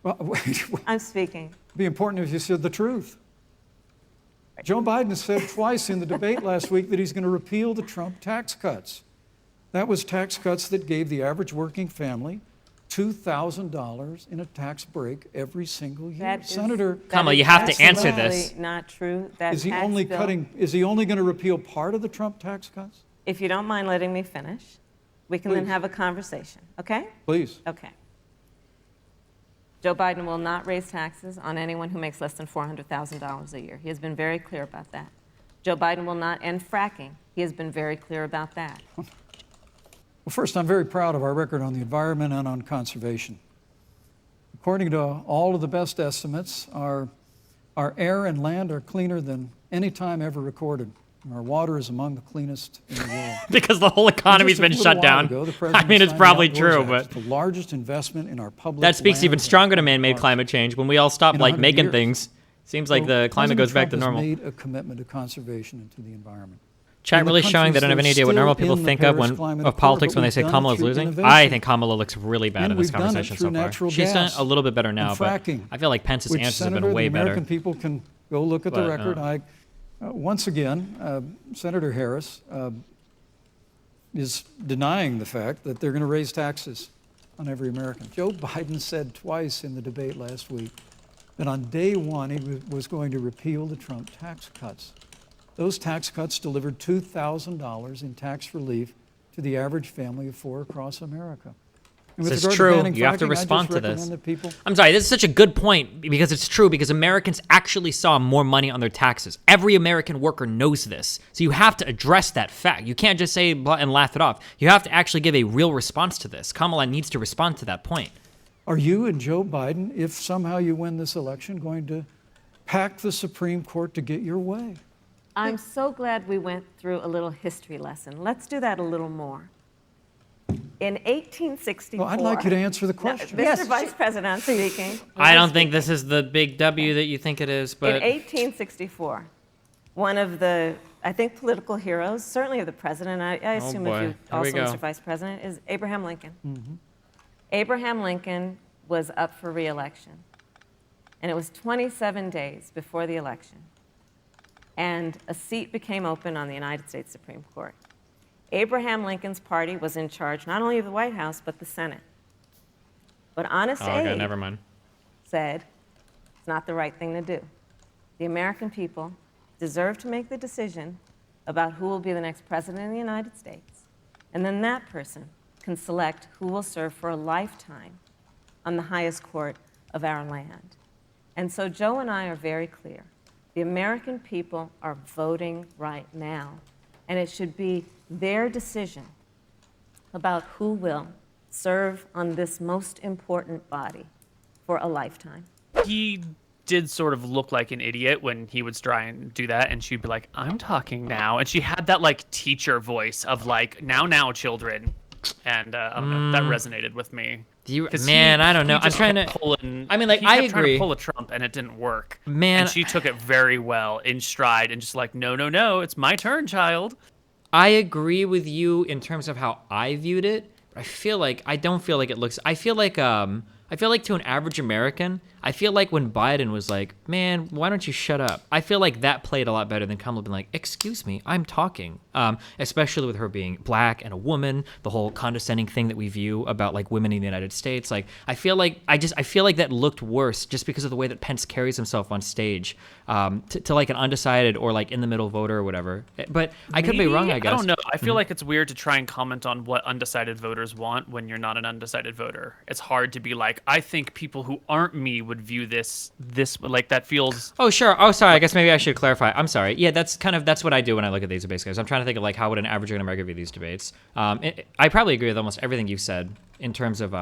[SPEAKER 13] Well, wait,
[SPEAKER 14] I'm speaking.
[SPEAKER 13] it'd be important if you said the truth. Joe Biden said twice in the debate last week that he's going to repeal the Trump tax cuts. That was tax cuts that gave the average working family $2,000 in a tax break every single year.
[SPEAKER 14] That is-
[SPEAKER 13] Senator,
[SPEAKER 4] Kamala, you have to answer
[SPEAKER 14] absolutely
[SPEAKER 4] this.
[SPEAKER 14] not true. That
[SPEAKER 13] is he
[SPEAKER 14] tax
[SPEAKER 13] only
[SPEAKER 14] bill-
[SPEAKER 13] is he only going to repeal part of the Trump tax cuts?
[SPEAKER 14] If you don't mind letting me finish, we can then
[SPEAKER 13] Please.
[SPEAKER 14] have a conversation, okay?
[SPEAKER 13] Please.
[SPEAKER 14] Okay. Joe Biden will not raise taxes on anyone who makes less than $400,000 a year. He has been very clear about that. Joe Biden will not end fracking. He has been very clear about that.
[SPEAKER 13] Well, first, I'm very proud of our record on the environment and on conservation. According to all of the best estimates, our air and land are cleaner than any time ever recorded. Our water is among the cleanest in the world.
[SPEAKER 4] Because the whole economy's been shut down. I mean, it's probably true, but
[SPEAKER 13] the largest investment in our public
[SPEAKER 4] that speaks
[SPEAKER 13] lands
[SPEAKER 4] even
[SPEAKER 13] and
[SPEAKER 4] stronger to
[SPEAKER 13] public
[SPEAKER 4] man-made
[SPEAKER 13] parks
[SPEAKER 4] climate change when we all stop
[SPEAKER 13] in
[SPEAKER 4] like
[SPEAKER 13] 100
[SPEAKER 4] making
[SPEAKER 13] years.
[SPEAKER 4] things. Seems like
[SPEAKER 13] So
[SPEAKER 4] the climate
[SPEAKER 13] President
[SPEAKER 4] goes back to
[SPEAKER 13] Trump
[SPEAKER 4] normal.
[SPEAKER 13] has made a commitment to conservation and to the environment.
[SPEAKER 4] Chat
[SPEAKER 13] In the
[SPEAKER 4] really showing they
[SPEAKER 13] countries
[SPEAKER 4] don't have
[SPEAKER 13] that
[SPEAKER 4] any
[SPEAKER 13] are
[SPEAKER 4] idea what
[SPEAKER 13] still
[SPEAKER 4] normal people
[SPEAKER 13] in the
[SPEAKER 4] think of
[SPEAKER 13] Paris
[SPEAKER 4] when
[SPEAKER 13] Climate
[SPEAKER 4] of
[SPEAKER 13] Accord,
[SPEAKER 4] politics
[SPEAKER 13] but
[SPEAKER 4] when they
[SPEAKER 13] we've
[SPEAKER 4] say
[SPEAKER 13] done it
[SPEAKER 4] Kamala's
[SPEAKER 13] through
[SPEAKER 4] losing.
[SPEAKER 13] innovation.
[SPEAKER 4] I think Kamala looks really bad
[SPEAKER 13] And
[SPEAKER 4] in this
[SPEAKER 13] we've done it
[SPEAKER 4] conversation
[SPEAKER 13] through
[SPEAKER 4] so far.
[SPEAKER 13] natural
[SPEAKER 4] She's done
[SPEAKER 13] gas
[SPEAKER 4] a little bit better now,
[SPEAKER 13] and
[SPEAKER 4] but
[SPEAKER 13] fracking,
[SPEAKER 4] I feel like Pence's
[SPEAKER 13] which,
[SPEAKER 4] answers have
[SPEAKER 13] Senator,
[SPEAKER 4] been way
[SPEAKER 13] the
[SPEAKER 4] better.
[SPEAKER 13] American people can go look at the
[SPEAKER 4] But,
[SPEAKER 13] record. Once again, Senator Harris is denying the fact that they're going to raise taxes on every American. Joe Biden said twice in the debate last week that on day one he was going to repeal the Trump tax cuts. Those tax cuts delivered $2,000 in tax relief to the average family of four across America. And with
[SPEAKER 4] This is
[SPEAKER 13] regard to
[SPEAKER 4] true.
[SPEAKER 13] banning
[SPEAKER 4] You have to
[SPEAKER 13] fracking, I just
[SPEAKER 4] respond to
[SPEAKER 13] recommend
[SPEAKER 4] this.
[SPEAKER 13] that people
[SPEAKER 4] I'm sorry, this is such a good point because it's true because Americans actually saw more money on their taxes. Every American worker knows this. So you have to address that fact. You can't just say blah and laugh it off. You have to actually give a real response to this. Kamala needs to respond to that point.
[SPEAKER 13] Are you and Joe Biden, if somehow you win this election, going to packed the Supreme Court to get your way.
[SPEAKER 14] I'm so glad we went through a little history lesson. Let's do that a little more. In 1864.
[SPEAKER 13] Well, I'd like you to answer the question.
[SPEAKER 14] No, Mr. Vice President, I'm speaking.
[SPEAKER 4] I don't think this is the big W that you think it is, but.
[SPEAKER 14] In 1864, one of the, I think, political heroes, certainly of the president, I assume of you also, Mr. Vice President, is Abraham Lincoln. Mm-hmm. Abraham Lincoln was up for re-election. And it was 27 days before the election. And a seat became open on the United States Supreme Court. Abraham Lincoln's party was in charge not only of the White House, but the Senate. But Honest Abe
[SPEAKER 4] never mind.
[SPEAKER 14] said it's not the right thing to do. The American people deserve to make the decision about who will be the next president of the United States. And then that person can select who will serve for a lifetime on the highest court of our land. And so Joe and I are very clear. The American people are voting right now, and it should be their decision about who will serve on this most important body for a lifetime.
[SPEAKER 15] He did sort of look like an idiot when he would try and do that, and she'd be like, I'm talking now. And she had that like teacher voice of like, now, children. And I don't know, that resonated with me.
[SPEAKER 4] I don't know. I'm trying to. I mean, like, I agree.
[SPEAKER 15] Trying to pull a Trump, and it didn't work.
[SPEAKER 4] Man,
[SPEAKER 15] and she took it very well in stride, and just like, no, it's my turn, child.
[SPEAKER 4] I agree with you in terms of how I viewed it. But I don't feel like it looks. I feel like to an average American, I feel like when Biden was like, man, why don't you shut up? I feel like that played a lot better than Kamala being like, excuse me, I'm talking. Especially with her being black and a woman, the whole condescending thing that we view about like women in the United States. Like, I feel like that looked worse just because of the way that Pence carries himself on stage to like an undecided or like in the middle voter or whatever. But I could be wrong, I guess.
[SPEAKER 15] I don't know. I feel like it's weird to try and comment on what undecided voters want when you're not an undecided voter. It's hard to be like, I think people who aren't me would view this like that feels.
[SPEAKER 4] Oh, sure. Oh, sorry. I guess maybe I should clarify. I'm sorry. Yeah, that's what I do when I look at these debates, guys. I'm trying to think of like how would an average American view these debates. I probably agree with almost everything you said in terms of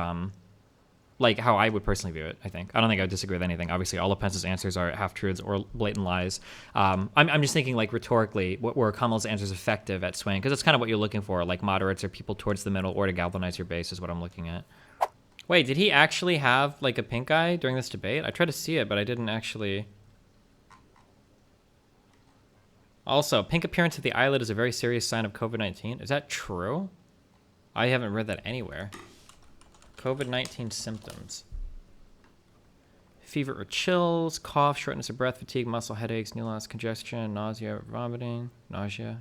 [SPEAKER 4] like how I would personally view it. I don't think I would disagree with anything. Obviously, all of Pence's answers are half truths or blatant lies. I'm just thinking like rhetorically, were Kamala's answers effective at swaying? Because that's kind of what you're looking for, like moderates or people towards the middle or to galvanize your base is what I'm looking at. Wait, did he actually have like a pink eye during this debate? I tried to see it, but I didn't actually. Also, pink appearance of the eyelid is a very serious sign of COVID-19. Is that true? I haven't read that anywhere. COVID-19 symptoms. Fever or chills, cough, shortness of breath, fatigue, muscle headaches, knee loss, congestion, nausea, vomiting, nausea,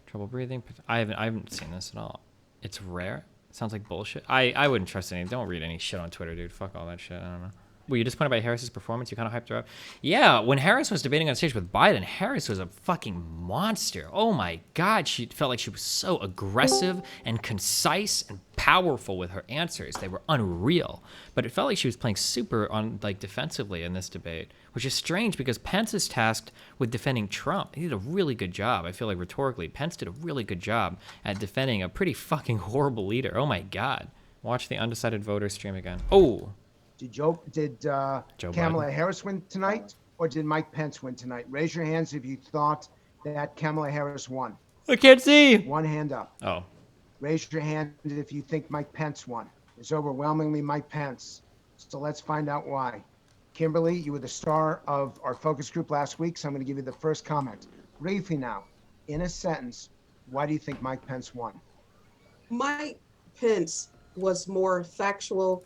[SPEAKER 4] trouble breathing. I haven't seen this at all. It's rare. Sounds like bullshit. I wouldn't trust any. Don't read any shit on Twitter, dude. Fuck all that shit. I don't know. Were you disappointed by Harris's performance? You kind of hyped her up. Yeah, when Harris was debating on stage with Biden, Harris was a fucking monster. Oh my God, she felt like she was so aggressive and concise and powerful with her answers. They were unreal. But it felt like she was playing super on like defensively in this debate, which is strange because Pence is tasked with defending Trump. He did a really good job. I feel like rhetorically, Pence did a really good job at defending a pretty fucking horrible leader. Oh my God. Watch the undecided voter stream again. Oh.
[SPEAKER 1] Did Kamala Harris win tonight, or did Mike Pence win tonight? Raise your hands if you thought that Kamala Harris won.
[SPEAKER 4] I can't see.
[SPEAKER 1] One hand up.
[SPEAKER 4] Oh.
[SPEAKER 1] Raise your hand if you think Mike Pence won. It's overwhelmingly Mike Pence. So let's find out why. Kimberly, you were the star of our focus group last week, so I'm going to give you the first comment. Briefly now, in a sentence, why do you think Mike Pence won?
[SPEAKER 16] Mike Pence was more factual,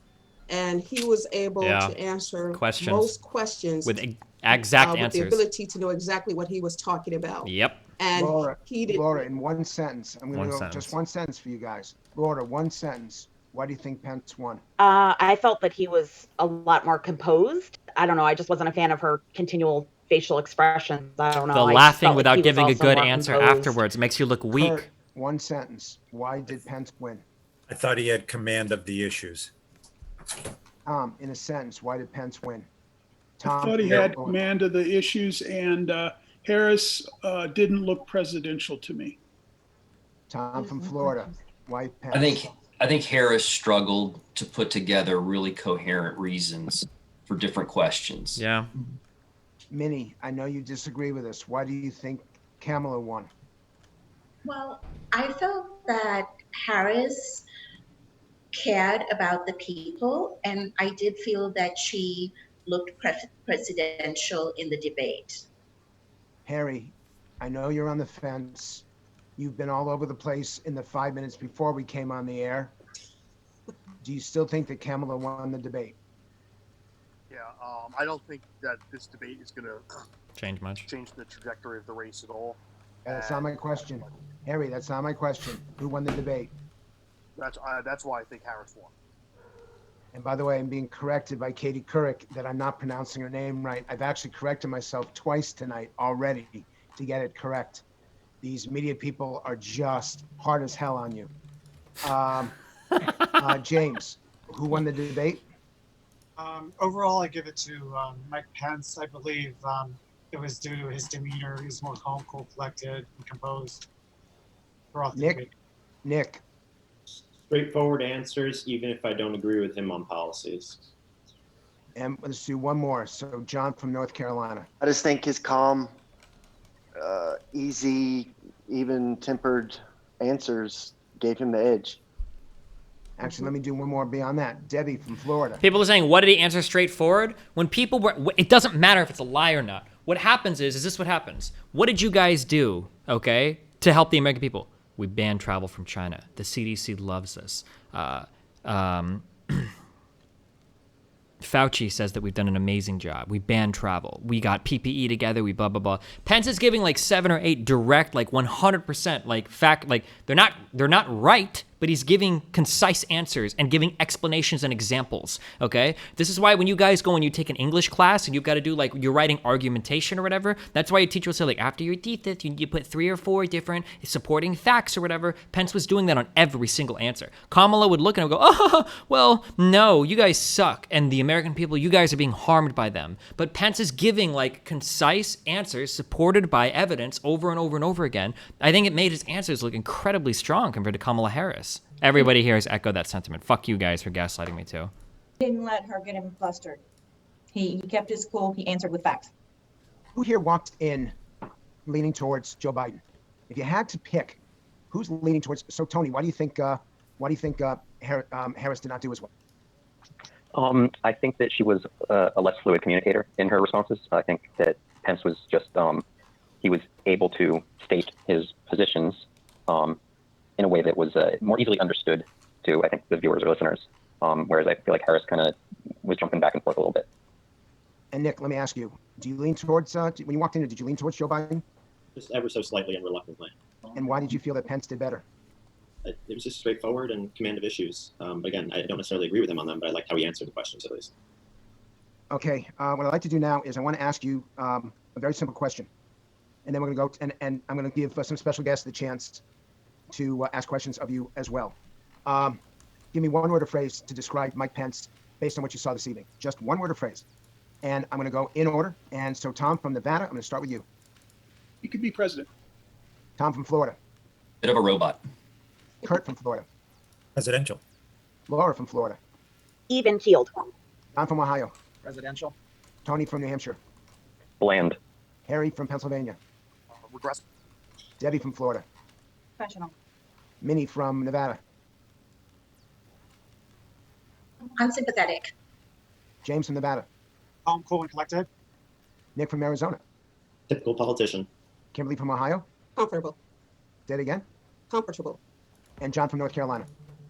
[SPEAKER 16] and he was able to answer most questions
[SPEAKER 4] with exact answers.
[SPEAKER 16] With the ability to know exactly what he was talking about.
[SPEAKER 4] Yep.
[SPEAKER 16] And
[SPEAKER 1] Laura, in one sentence, I'm going to go just one sentence for you guys. Laura, one sentence. Why do you think Pence won?
[SPEAKER 17] I felt that he was a lot more composed. I don't know. I just wasn't a fan of her continual facial expressions. I don't know.
[SPEAKER 4] The laughing without giving a good answer afterwards makes you look weak.
[SPEAKER 1] Kurt, one sentence. Why did Pence win?
[SPEAKER 18] I thought he had command of the issues.
[SPEAKER 1] In a sentence, why did Pence win?
[SPEAKER 19] I thought he had command of the issues, and Harris didn't look presidential to me.
[SPEAKER 1] Tom from Florida, why Pence?
[SPEAKER 20] I think Harris struggled to put together really coherent reasons for different questions.
[SPEAKER 4] Yeah.
[SPEAKER 1] Minnie, I know you disagree with us. Why do you think Kamala won?
[SPEAKER 21] Well, I felt that Harris cared about the people, and I did feel that she looked presidential in the debate.
[SPEAKER 1] Harry, I know you're on the fence. You've been all over the place in the 5 minutes before we came on the air. Do you still think that Kamala won the debate?
[SPEAKER 22] Yeah, I don't think that this debate is going to
[SPEAKER 4] change
[SPEAKER 22] the trajectory of the race at all.
[SPEAKER 1] That's not my question. Harry, that's not my question. Who won the debate?
[SPEAKER 22] That's why I think Harris won.
[SPEAKER 1] And by the way, I'm being corrected by Katie Couric that I'm not pronouncing her name right. I've actually corrected myself twice tonight already to get it correct. These media people are just hard as hell on you. James, who won the debate?
[SPEAKER 23] Overall, I give it to Mike Pence. I believe it was due to his demeanor. He was more calm, cool, collected, and composed throughout the debate.
[SPEAKER 1] Nick.
[SPEAKER 24] Straightforward answers, even if I don't agree with him on policies.
[SPEAKER 1] And let's do one more. So John from North Carolina.
[SPEAKER 25] I just think his calm, easy, even-tempered answers gave him the edge.
[SPEAKER 1] Actually, let me do one more beyond that. Debbie from Florida.
[SPEAKER 4] People are saying, what did he answer straightforward? When people were, it doesn't matter if it's a lie or not. What happens is this what happens? What did you guys do, okay, to help the American people? We banned travel from China. The CDC loves us. Fauci says that we've done an amazing job. We banned travel. We got PPE together. We blah, blah, blah. Pence is giving like 7 or 8 direct, like 100%, like fact, like they're not right, but he's giving concise answers and giving explanations and examples, okay? This is why when you guys go and you take an English class and you've got to do like, you're writing argumentation or whatever, that's why your teacher will say like, after your thesis, you put 3 or 4 different supporting facts or whatever. Pence was doing that on every single answer. Kamala would look and go, oh, well, no, you guys suck. And the American people, you guys are being harmed by them. But Pence is giving like concise answers supported by evidence over and over and over again. I think it made his answers look incredibly strong compared to Kamala Harris. Everybody here has echoed that sentiment. Fuck you guys for gaslighting me too.
[SPEAKER 26] Didn't let her get him flustered. He kept his cool. He answered with facts.
[SPEAKER 1] Who here walked in leaning towards Joe Biden? If you had to pick, who's leaning towards? So Tony, why do you think Harris did not do as well?
[SPEAKER 27] I think that she was a less fluid communicator in her responses. I think that Pence was just he was able to state his positions in a way that was more easily understood to, I think, the viewers or listeners, whereas I feel like Harris kind of was jumping back and forth a little bit.
[SPEAKER 1] And Nick, let me ask you, do you lean towards, when you walked in, did you lean towards Joe Biden?
[SPEAKER 24] Just ever so slightly and reluctantly.
[SPEAKER 1] And why did you feel that Pence did better?
[SPEAKER 24] It was just straightforward and command of issues. But again, I don't necessarily agree with him on them, but I liked how he answered the questions at least.
[SPEAKER 1] Okay, what I'd like to do now is I want to ask you a very simple question. And then we're going to go, and I'm going to give some special guests the chance to ask questions of you as well. Give me one word or phrase to describe Mike Pence based on what you saw this evening. Just one word or phrase. And I'm going to go in order. And so Tom from Nevada, I'm going to start with you.
[SPEAKER 19] He could be president.
[SPEAKER 1] Tom from Florida.
[SPEAKER 20] Bit of a robot.
[SPEAKER 1] Kurt from Florida.
[SPEAKER 18] Presidential.
[SPEAKER 1] Laura from Florida.
[SPEAKER 17] Even keeled.
[SPEAKER 1] John from Ohio.
[SPEAKER 28] Presidential.
[SPEAKER 1] Tony from New Hampshire.
[SPEAKER 27] Bland.
[SPEAKER 1] Harry from Pennsylvania.
[SPEAKER 22] Regressive.
[SPEAKER 1] Debbie from Florida.
[SPEAKER 26] Professional.
[SPEAKER 1] Minnie from Nevada.
[SPEAKER 21] Unsympathetic.
[SPEAKER 1] James from Nevada.
[SPEAKER 23] Calm, cool, and collected.
[SPEAKER 1] Nick from Arizona.
[SPEAKER 24] Typical politician.
[SPEAKER 1] Kimberly from Ohio.
[SPEAKER 16] Comfortable.
[SPEAKER 1] Say it again.
[SPEAKER 16] Comfortable.
[SPEAKER 1] And John from North Carolina.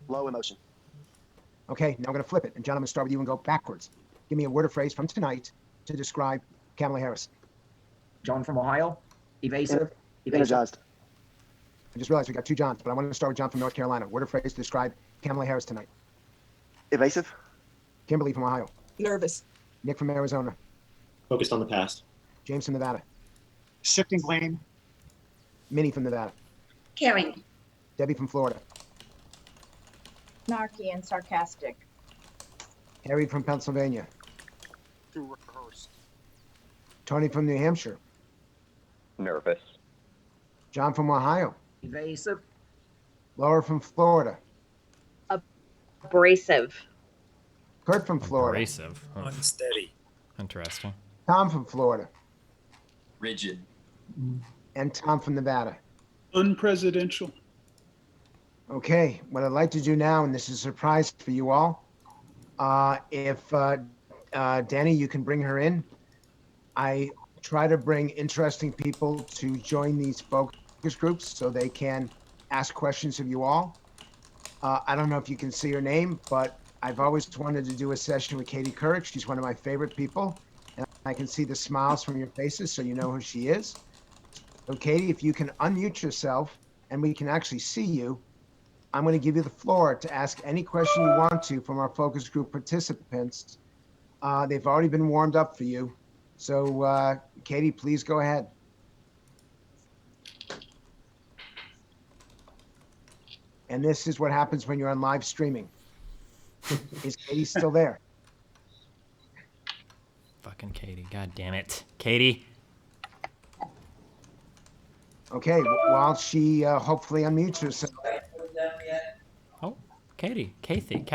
[SPEAKER 25] Low emotion.
[SPEAKER 1] Okay, now I'm going to flip it. And John, I'm going to start with you and go backwards. Give me a word or phrase from tonight to describe Kamala Harris.
[SPEAKER 28] John from Ohio. Evasive.
[SPEAKER 25] Energized.
[SPEAKER 1] I just realized we got 2 Johns, but I wanted to start with John from North Carolina. Word or phrase to describe Kamala Harris tonight.
[SPEAKER 25] Evasive.
[SPEAKER 1] Kimberly from Ohio.
[SPEAKER 16] Nervous.
[SPEAKER 1] Nick from Arizona.
[SPEAKER 24] Focused on the past.
[SPEAKER 1] James from Nevada.
[SPEAKER 23] Shifting blame.
[SPEAKER 1] Minnie from Nevada.
[SPEAKER 21] Caring.
[SPEAKER 1] Debbie from Florida.
[SPEAKER 26] Snarky and sarcastic.
[SPEAKER 1] Harry from Pennsylvania.
[SPEAKER 22] Too rehearsed.
[SPEAKER 1] Tony from New Hampshire.
[SPEAKER 27] Nervous.
[SPEAKER 1] John from Ohio.
[SPEAKER 28] Evasive.
[SPEAKER 1] Laura from Florida.
[SPEAKER 17] Abrasive.
[SPEAKER 1] Kurt from Florida.
[SPEAKER 4] Abrasive. Oh.
[SPEAKER 18] Unsteady.
[SPEAKER 4] Interesting.
[SPEAKER 1] Tom from Florida.
[SPEAKER 20] Rigid.
[SPEAKER 1] And Tom from Nevada.
[SPEAKER 19] Unpresidential.
[SPEAKER 1] Okay, what I'd like to do now, and this is a surprise for you all, if Danny, you can bring her in. I try to bring interesting people to join these focus groups so they can ask questions of you all. I don't know if you can see her name, but I've always wanted to do a session with Katie Couric. She's one of my favorite people, and I can see the smiles from your faces, so you know who she is. So Katie, if you can unmute yourself and we can actually see you, I'm going to give you the floor to ask any question you want to from our focus group participants. They've already been warmed up for you. So Katie, please go ahead. And this is what happens when you're on live streaming. Is Katie still there?
[SPEAKER 4] Fucking Katie. God damn it. Katie.
[SPEAKER 1] Okay, while she hopefully unmutes herself.
[SPEAKER 4] Oh, Katie. Kathy.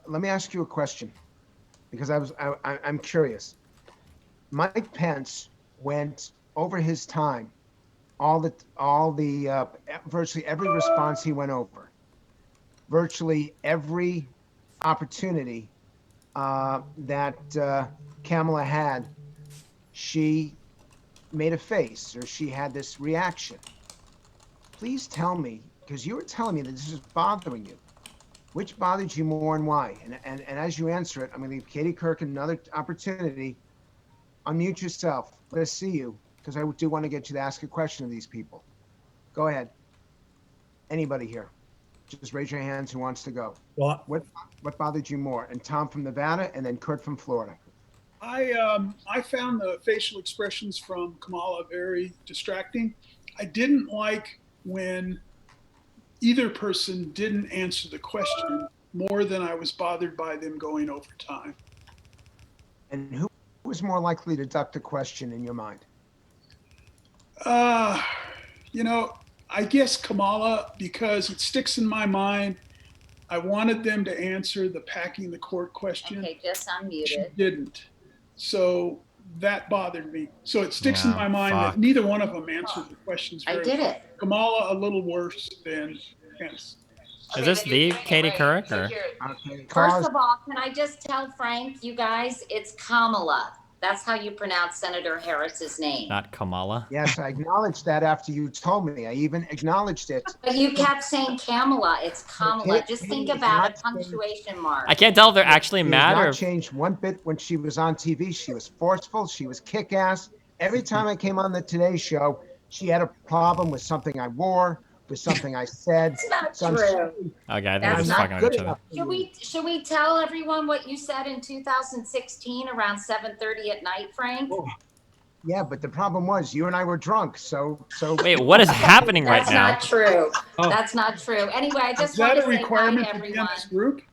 [SPEAKER 1] Let me ask you a question, because I'm curious. Mike Pence went over his time, virtually every response he went over, virtually every opportunity that Kamala had, she made a face or she had this reaction. Please tell me, because you were telling me that this is bothering you, which bothered you more and why? And as you answer it, I'm going to give Katie Couric another opportunity. Unmute yourself. Let us see you, because I do want to get you to ask a question of these people. Go ahead. Anybody here? Just raise your hands who wants to go.
[SPEAKER 18] Well,
[SPEAKER 1] what bothered you more? And Tom from Nevada, and then Kurt from Florida.
[SPEAKER 19] I found the facial expressions from Kamala very distracting. I didn't like when either person didn't answer the question more than I was bothered by them going over time.
[SPEAKER 1] And who was more likely to duck the question in your mind?
[SPEAKER 19] I guess Kamala, because it sticks in my mind. I wanted them to answer the packing the court question.
[SPEAKER 2] Okay, just unmuted.
[SPEAKER 19] She didn't. So that bothered me. So it sticks in my mind that neither one of them answered the questions very well. I did it. Kamala a little worse than Pence.
[SPEAKER 4] Is this the Katie Couric? Or?
[SPEAKER 2] First of all, can I just tell Frank, you guys, it's Kamala. That's how you pronounce Senator Harris's name.
[SPEAKER 4] Not Kamala.
[SPEAKER 1] Yes, I acknowledged that after you told me. I even acknowledged it.
[SPEAKER 2] But you kept saying Kamala. It's Kamala. Just think about a punctuation mark.
[SPEAKER 4] I can't tell if they're actually mad or...
[SPEAKER 1] Not changed one bit when she was on TV. She was forceful. She was kick-ass. Every time I came on the Today Show, she had a problem with something I wore, with something I said.
[SPEAKER 2] That's not true.
[SPEAKER 4] Okay, I think we're just fucking with each other.
[SPEAKER 2] Should we tell everyone what you said in 2016 around 7:30 at night, Frank?
[SPEAKER 1] Oh. Yeah, but the problem was you and I were drunk, so.
[SPEAKER 4] Wait, what is happening right now?
[SPEAKER 2] That's not true. That's not true. Anyway, I just want to say hi to everyone.
[SPEAKER 19] Group?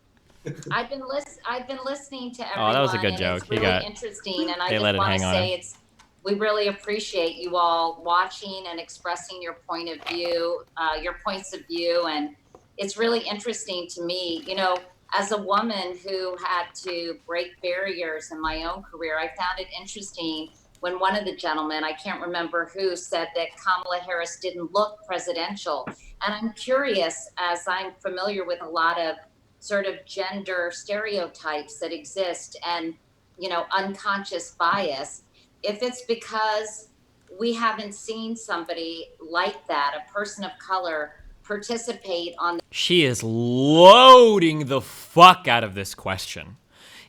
[SPEAKER 2] I've been listening to everyone.
[SPEAKER 4] Oh, that was a good joke.
[SPEAKER 2] It's really interesting, and I just want to say we really appreciate you all watching and expressing your point of view, your points of view, and it's really interesting to me. You know, as a woman who had to break barriers in my own career, I found it interesting when one of the gentlemen, I can't remember who, said that Kamala Harris didn't look presidential. And I'm curious, as I'm familiar with a lot of sort of gender stereotypes that exist and, you know, unconscious bias, if it's because we haven't seen somebody like that, a person of color, participate on.
[SPEAKER 4] She is loading the fuck out of this question.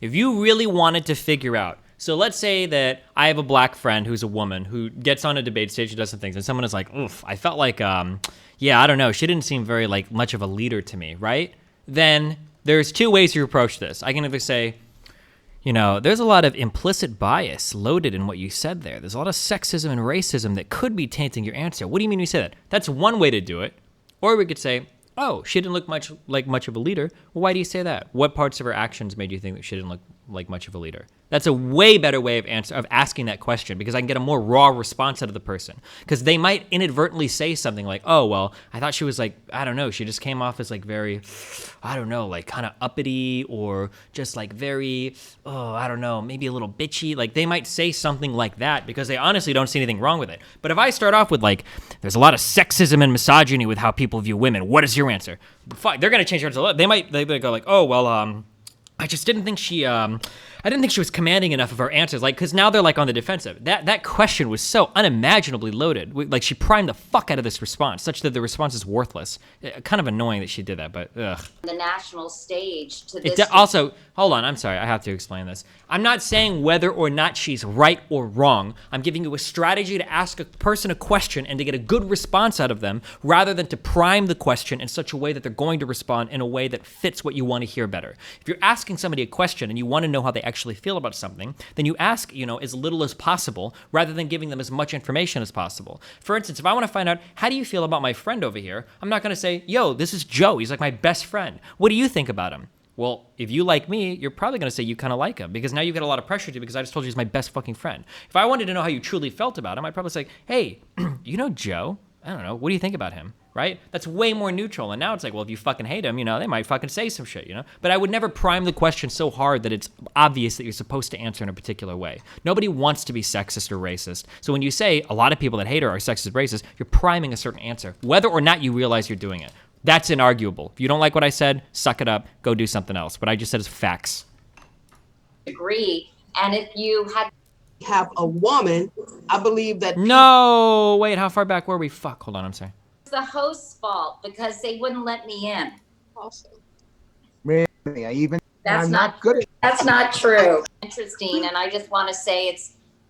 [SPEAKER 4] If you really wanted to figure out, so let's say that I have a black friend who's a woman who gets on a debate stage and does some things, and someone is like, oof, I felt like, yeah, I don't know, she didn't seem very like much of a leader to me, right? Then there's two ways you approach this. I can either say, you know, there's a lot of implicit bias loaded in what you said there. There's a lot of sexism and racism that could be tainting your answer. What do you mean you say that? That's one way to do it. Or we could say, oh, she didn't look much of a leader. Well, why do you say that? What parts of her actions made you think that she didn't look like much of a leader? That's a way better way of asking that question, because I can get a more raw response out of the person. Because they might inadvertently say something like, oh, well, I thought she was like, I don't know, she just came off as like very, I don't know, like kind of uppity, or just like very, oh, I don't know, maybe a little bitchy. Like they might say something like that because they honestly don't see anything wrong with it. But if I start off with like, there's a lot of sexism and misogyny with how people view women, what is your answer? Fuck, they're going to change their answer. They might go like, oh, well, I just didn't think she was commanding enough of her answers. Like, because now they're like on the defensive. That question was so unimaginably loaded. Like, she primed the fuck out of this response, such that the response is worthless. Kind of annoying that she did that, but ugh.
[SPEAKER 2] The national stage to this.
[SPEAKER 4] Also, hold on, I'm sorry, I have to explain this. I'm not saying whether or not she's right or wrong. I'm giving you a strategy to ask a person a question and to get a good response out of them, rather than to prime the question in such a way that they're going to respond in a way that fits what you want to hear better. If you're asking somebody a question and you want to know how they actually feel about something, then you ask, as little as possible, rather than giving them as much information as possible. For instance, if I want to find out, how do you feel about my friend over here? I'm not going to say, yo, this is Joe. He's like my best friend. What do you think about him? Well, if you like me, you're probably going to say you kind of like him, because now you get a lot of pressure to, because I just told you he's my best fucking friend. If I wanted to know how you truly felt about him, I'd probably say, hey, you know Joe? I don't know. What do you think about him? Right? That's way more neutral. And now it's like, well, if you fucking hate him, they might fucking say some shit, But I would never prime the question so hard that it's obvious that you're supposed to answer in a particular way. Nobody wants to be sexist or racist. So when you say a lot of people that hate her are sexist or racist, you're priming a certain answer, whether or not you realize you're doing it. That's inarguable. If you don't like what I said, suck it up, go do something else. What I just said is facts.
[SPEAKER 2] Agree. And if you
[SPEAKER 16] have a woman, I believe that.
[SPEAKER 4] No, wait, how far back were we? Fuck, hold on, I'm sorry.
[SPEAKER 2] It's the host's fault because they wouldn't let me in.
[SPEAKER 16] Awesome.
[SPEAKER 1] Really? I'm not good at.
[SPEAKER 2] That's not true. Interesting. And I just want to say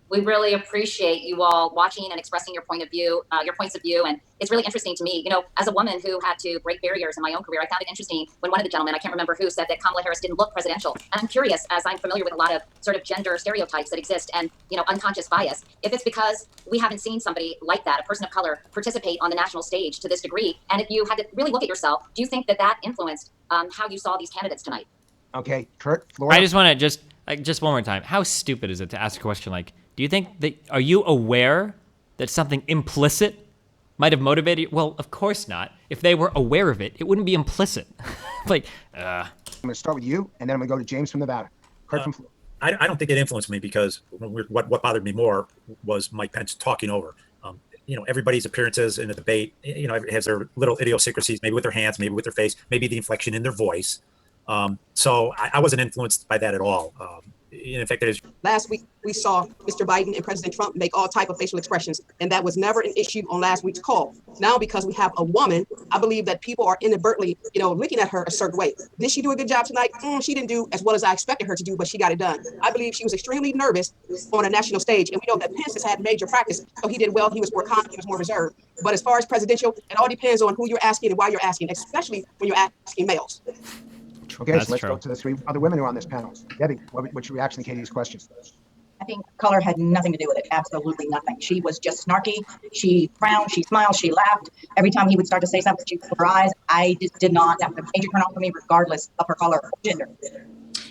[SPEAKER 2] we really appreciate you all watching and expressing your points of view. And it's really interesting to me, as a woman who had to break barriers in my own career, I found it interesting when one of the gentlemen, I can't remember who, said that Kamala Harris didn't look presidential. And I'm curious, as I'm familiar with a lot of sort of gender stereotypes that exist and, unconscious bias, if it's because we haven't seen somebody like that, a person of color, participate on the national stage to this degree. And if you had to really look at yourself, do you think that influenced how you saw these candidates tonight?
[SPEAKER 1] Okay, Kurt, Flora.
[SPEAKER 4] I just want to just one more time. How stupid is it to ask a question like, do you think that, are you aware that something implicit might have motivated you? Well, of course not. If they were aware of it, it wouldn't be implicit. I'm going
[SPEAKER 1] to start with you, and then I'm going to go to James from Nevada. Kurt from Florida.
[SPEAKER 18] I don't think it influenced me, because what bothered me more was Mike Pence talking over. Everybody's appearances in a debate, has their little idiosyncrasies, maybe with their hands, maybe with their face, maybe the inflection in their voice. So I wasn't influenced by that at all. In fact,
[SPEAKER 16] last week we saw Mr. Biden and President Trump make all type of facial expressions, and that was never an issue on last week's call. Now, because we have a woman, I believe that people are inadvertently, looking at her a certain way. Did she do a good job tonight? She didn't do as well as I expected her to do, but she got it done. I believe she was extremely nervous on a national stage, and we know that Pence has had major practice, so he did well. He was more calm, he was more reserved. But as far as presidential, it all depends on who you're asking and why you're asking, especially when you're asking males.
[SPEAKER 1] Okay, so let's go to the three other women who are on this panel. Debbie, what's your reaction to Katie's questions?
[SPEAKER 26] I think color had nothing to do with it. Absolutely nothing. She was just snarky. She frowned, she smiled, she laughed. Every time he would start to say something, she would her eyes. I just did not. That was a major turn off for me, regardless of her color or gender.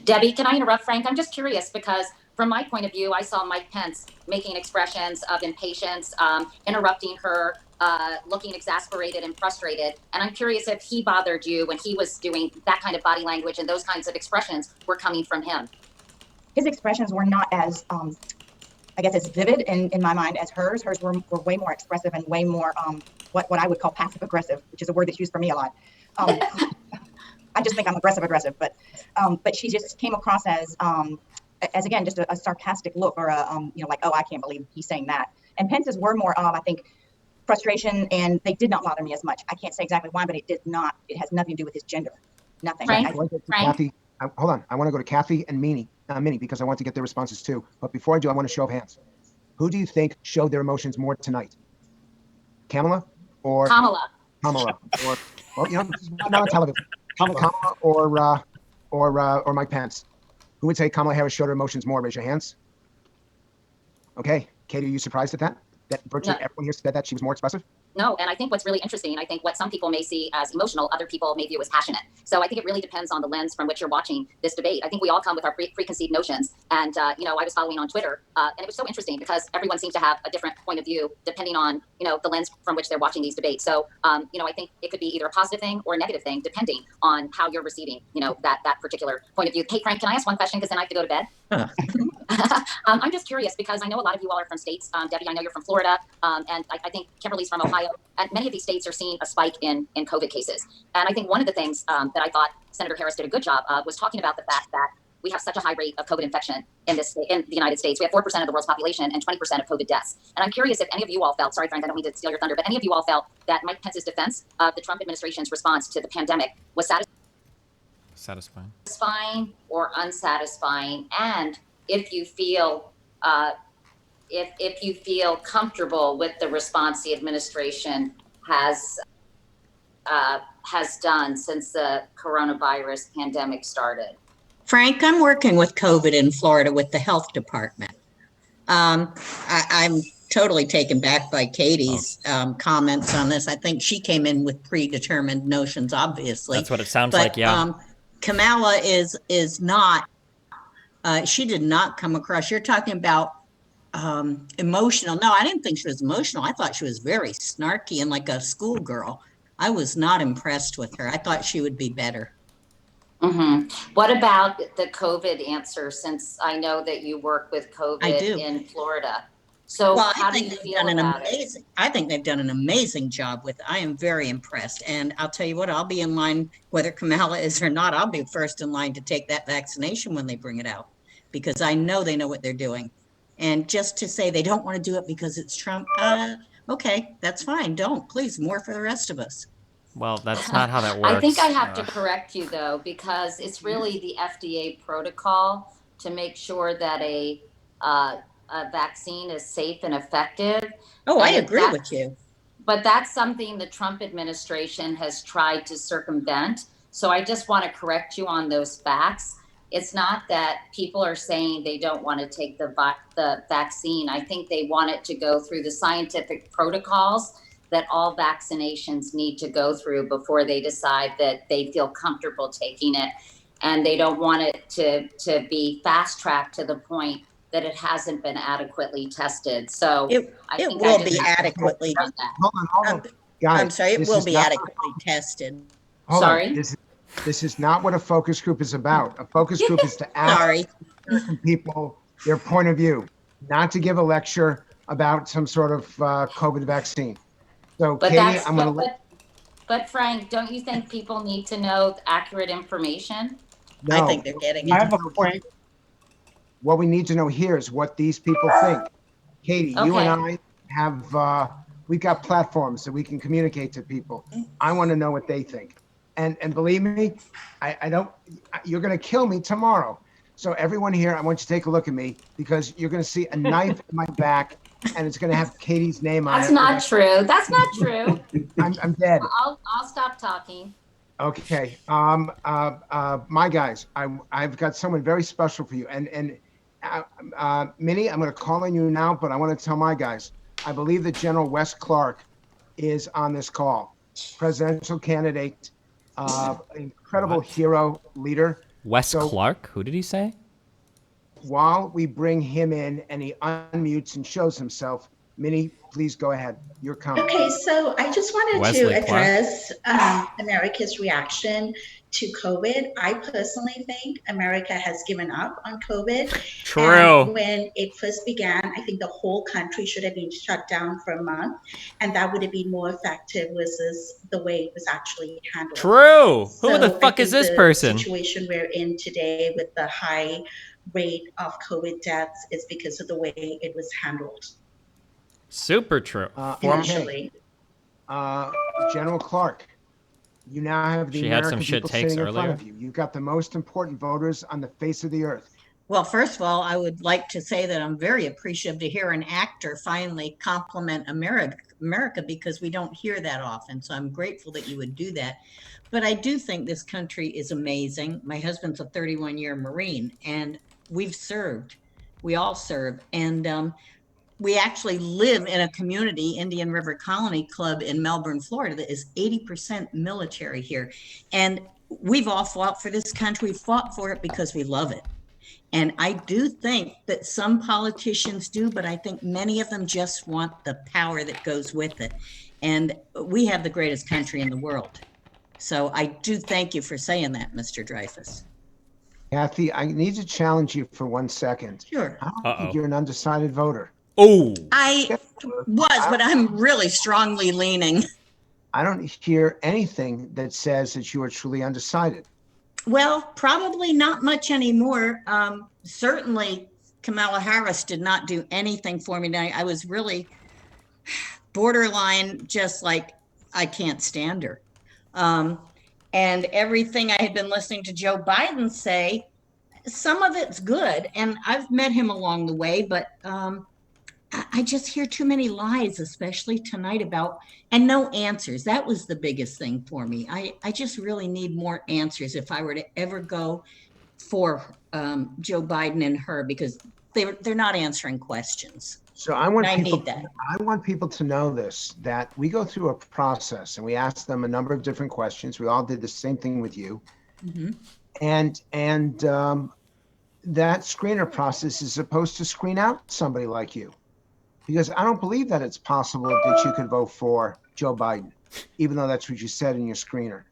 [SPEAKER 2] Debbie, can I interrupt, Frank? I'm just curious because from my point of view, I saw Mike Pence making expressions of impatience, interrupting her, looking exasperated and frustrated. And I'm curious if he bothered you when he was doing that kind of body language and those kinds of expressions were coming from him.
[SPEAKER 26] His expressions were not as, as vivid in my mind as hers. Hers were way more expressive and way more what I would call passive aggressive, which is a word that's used for me a lot. I just think I'm aggressive, but she just came across as again, just a sarcastic look or like, oh, I can't believe he's saying that. And Pence's were more of, I think, frustration, and they did not bother me as much. I can't say exactly why, but it has nothing to do with his gender. Nothing.
[SPEAKER 2] Frank?
[SPEAKER 1] Kathy, hold on. I want to go to Kathy and Minnie, because I want to get their responses too. But before I do, I want to show of hands. Who do you think showed their emotions more tonight? Kamala or
[SPEAKER 2] Kamala?
[SPEAKER 1] Or, well, this is not on television. Kamala or Mike Pence? Who would say Kamala Harris showed her emotions more? Raise your hands. Okay. Katie, are you surprised at that? That virtually everyone here said that she was more expressive?
[SPEAKER 2] No, and I think what's really interesting, I think what some people may see as emotional, other people may view as passionate. So I think it really depends on the lens from which you're watching this debate. I think we all come with our preconceived notions. And, you know, I was following on Twitter, and it was so interesting because everyone seems to have a different point of view depending on, you know, the lens from which they're watching these debates. So, you know, I think it could be either a positive thing or a negative thing, depending on how you're receiving, you know, that particular point of view. Hey, Frank, can I ask one question? Because then I have to go to bed. I'm just curious because I know a lot of you all are from states. Debbie, I know you're from Florida, and I think Kimberly's from Ohio. And many of these states are seeing a spike in COVID cases. And I think one of the things that I thought Senator Harris did a good job of was talking about the fact that we have such a high rate of COVID infection in the United States. We have 4% of the world's population and 20% of COVID deaths. And I'm curious if any of you all felt, sorry, Frank, I don't mean to steal your thunder, but any of you all felt that Mike Pence's defense of the Trump administration's response to the pandemic was satisfying or unsatisfying, and if you feel if you feel comfortable with the response the administration has done since the coronavirus pandemic started.
[SPEAKER 3] Frank, I'm working with COVID in Florida with the health department. I'm totally taken back by Katie's comments on this. I think she came in with predetermined notions, obviously.
[SPEAKER 4] That's what it sounds like, yeah.
[SPEAKER 3] Kamala is not, she did not come across, you're talking about emotional. No, I didn't think she was emotional. I thought she was very snarky and like a schoolgirl. I was not impressed with her. I thought she would be better.
[SPEAKER 2] What about the COVID answer, since I know that you work with COVID in Florida? So
[SPEAKER 3] well,
[SPEAKER 2] how do you feel about it?
[SPEAKER 3] I think they've done an amazing job with it. I am very impressed. And I'll tell you what, I'll be in line, whether Kamala is or not, I'll be first in line to take that vaccination when they bring it out, because I know they know what they're doing. And just to say they don't want to do it because it's Trump, okay, that's fine. Don't, please, more for the rest of us.
[SPEAKER 4] Well, that's not how that works.
[SPEAKER 2] I think I have to correct you, though, because it's really the FDA protocol to make sure that a vaccine is safe and effective.
[SPEAKER 3] Oh, I agree with you.
[SPEAKER 2] But that's something the Trump administration has tried to circumvent. So I just want to correct you on those facts. It's not that people are saying they don't want to take the vaccine. I think they want it to go through the scientific protocols that all vaccinations need to go through before they decide that they feel comfortable taking it. And they don't want it to be fast tracked to the point that it hasn't been adequately tested. So
[SPEAKER 3] it will be adequately.
[SPEAKER 1] Hold on. Guys,
[SPEAKER 3] I'm sorry, it will be adequately tested.
[SPEAKER 2] Sorry?
[SPEAKER 1] This is not what a focus group is about. A focus group is to ask people their point of view, not to give a lecture about some sort of COVID vaccine. So,
[SPEAKER 2] but
[SPEAKER 1] Katie, I'm going
[SPEAKER 2] to. But Frank, don't you think people need to know accurate information?
[SPEAKER 1] No.
[SPEAKER 3] I think they're getting it.
[SPEAKER 23] I have a point.
[SPEAKER 1] What we need to know here is what these people think. Katie, you and I have, we've got platforms that we can communicate to people. I want to know what they think. And believe me, I don't, you're going to kill me tomorrow. So everyone here, I want you to take a look at me, because you're going to see a knife in my back, and it's going to have Katie's name on it.
[SPEAKER 2] That's not true. That's not true.
[SPEAKER 1] I'm dead.
[SPEAKER 2] I'll stop talking.
[SPEAKER 1] Okay. My guys, I've got someone very special for you. And Minnie, I'm going to call on you now, but I want to tell my guys, I believe that General Wes Clark is on this call. Presidential candidate, incredible hero leader.
[SPEAKER 4] Wes Clark? Who did he say?
[SPEAKER 1] While we bring him in and he unmutes and shows himself, Minnie, please go ahead. Your comment.
[SPEAKER 21] Okay, so I just wanted to address America's reaction to COVID. I personally think America has given up on COVID.
[SPEAKER 4] True.
[SPEAKER 21] And when it first began, I think the whole country should have been shut down for a month, and that would have been more effective versus the way it was actually handled.
[SPEAKER 4] True.
[SPEAKER 21] So
[SPEAKER 4] who the fuck is this person?
[SPEAKER 21] The situation we're in today with the high rate of COVID deaths is because of the way it was handled.
[SPEAKER 4] Super true.
[SPEAKER 21] Initially.
[SPEAKER 1] General Clark, you now have the American people sitting in front of you. You've got the most important voters on the face of the earth.
[SPEAKER 3] Well, first of all, I would like to say that I'm very appreciative to hear an actor finally compliment America, because we don't hear that often. So I'm grateful that you would do that. But I do think this country is amazing. My husband's a 31-year Marine, and we've served. We all serve. And we actually live in a community, Indian River Colony Club in Melbourne, Florida, that is 80% military here. And we've all fought for this country. We've fought for it because we love it. And I do think that some politicians do, but I think many of them just want the power that goes with it. And we have the greatest country in the world. So I do thank you for saying that, Mr. Dreyfus.
[SPEAKER 1] Kathy, I need to challenge you for 1 second.
[SPEAKER 3] Sure.
[SPEAKER 1] I don't think you're an undecided voter.
[SPEAKER 4] Oh.
[SPEAKER 3] I was, but I'm really strongly leaning.
[SPEAKER 1] I don't hear anything that says that you are truly undecided.
[SPEAKER 3] Well, probably not much anymore. Certainly, Kamala Harris did not do anything for me tonight. I was really borderline, just like, I can't stand her. And everything I had been listening to Joe Biden say, some of it's good. And I've met him along the way, but I just hear too many lies, especially tonight and no answers. That was the biggest thing for me. I just really need more answers if I were to ever go for Joe Biden and her, because they're not answering questions.
[SPEAKER 1] So I want
[SPEAKER 3] people
[SPEAKER 1] to know this, that we go through a process and we ask them a number of different questions. We all did the same thing with you.
[SPEAKER 3] Mm-hmm.
[SPEAKER 1] And that screener process is supposed to screen out somebody like you. Because I don't believe that it's possible that you could vote for Joe Biden, even though that's what you said in your screener.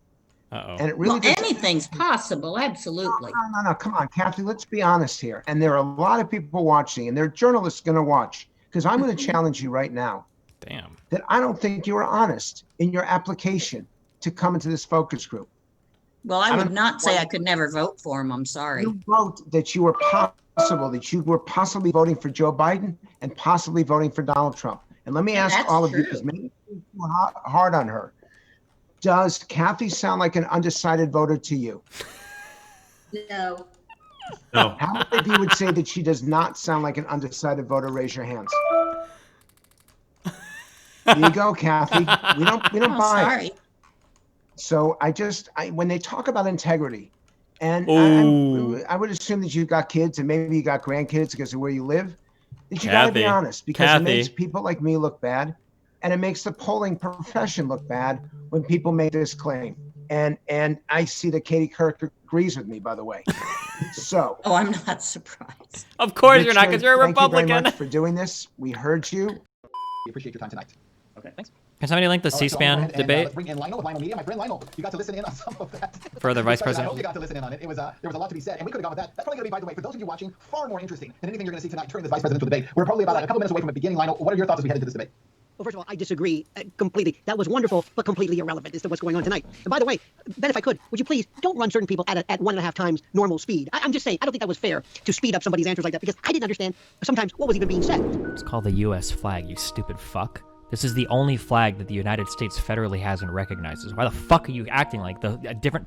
[SPEAKER 1] And it really
[SPEAKER 3] anything's possible, absolutely.
[SPEAKER 1] No, come on, Kathy, let's be honest here. And there are a lot of people watching, and there are journalists going to watch, because I'm going to challenge you right now.
[SPEAKER 4] Damn.
[SPEAKER 1] That I don't think you were honest in your application to come into this focus group.
[SPEAKER 3] Well, I would not say I could never vote for him. I'm sorry.
[SPEAKER 1] You wrote that you were possibly voting for Joe Biden and possibly voting for Donald Trump. And let me ask all of you, because maybe it's too hard on her. Does Kathy sound like an undecided voter to you?
[SPEAKER 21] No.
[SPEAKER 1] No. How many of you would say that she does not sound like an undecided voter? Raise your hands. There you go, Kathy. We don't buy it. So when they talk about integrity, and I would assume that you've got kids and maybe you got grandkids because of where you live, that you got to be honest, because it makes people like me look bad, and it makes the polling profession look bad when people make this claim. And I see that Katie Couric agrees with me, by the way. So.
[SPEAKER 3] Oh, I'm not surprised.
[SPEAKER 4] Of course you're not, because you're a Republican.
[SPEAKER 1] Thank you very much for doing this. We heard you.
[SPEAKER 28] We appreciate your time tonight. Okay, thanks.
[SPEAKER 4] Can somebody link the C-SPAN debate?
[SPEAKER 28] Let's bring in Lionel with Lionel Media. My friend Lionel, you got to listen in on some of that.
[SPEAKER 4] For the vice
[SPEAKER 28] I
[SPEAKER 4] president.
[SPEAKER 28] hope you got to listen in on it. It was there was a lot to be said, and we could have gone with that. That's probably going to be, by the way, for those of you watching, far more interesting than anything you're going to see tonight during this vice presidential debate. We're probably about a couple minutes away from it beginning. Lionel, what are your thoughts as we head into this debate?
[SPEAKER 5] Well, first of all, I disagree completely. That was wonderful, but completely irrelevant as to what's going on tonight. And by the way, Ben, if I could, would you please don't run certain people at 1.5 times normal speed? I'm just saying, I don't think that was fair to speed up somebody's answers like that, because I didn't understand sometimes what was even being said.
[SPEAKER 4] It's called the U.S. flag, you stupid fuck. This is the only flag that the United States federally has and recognizes. Why the fuck are you acting like a different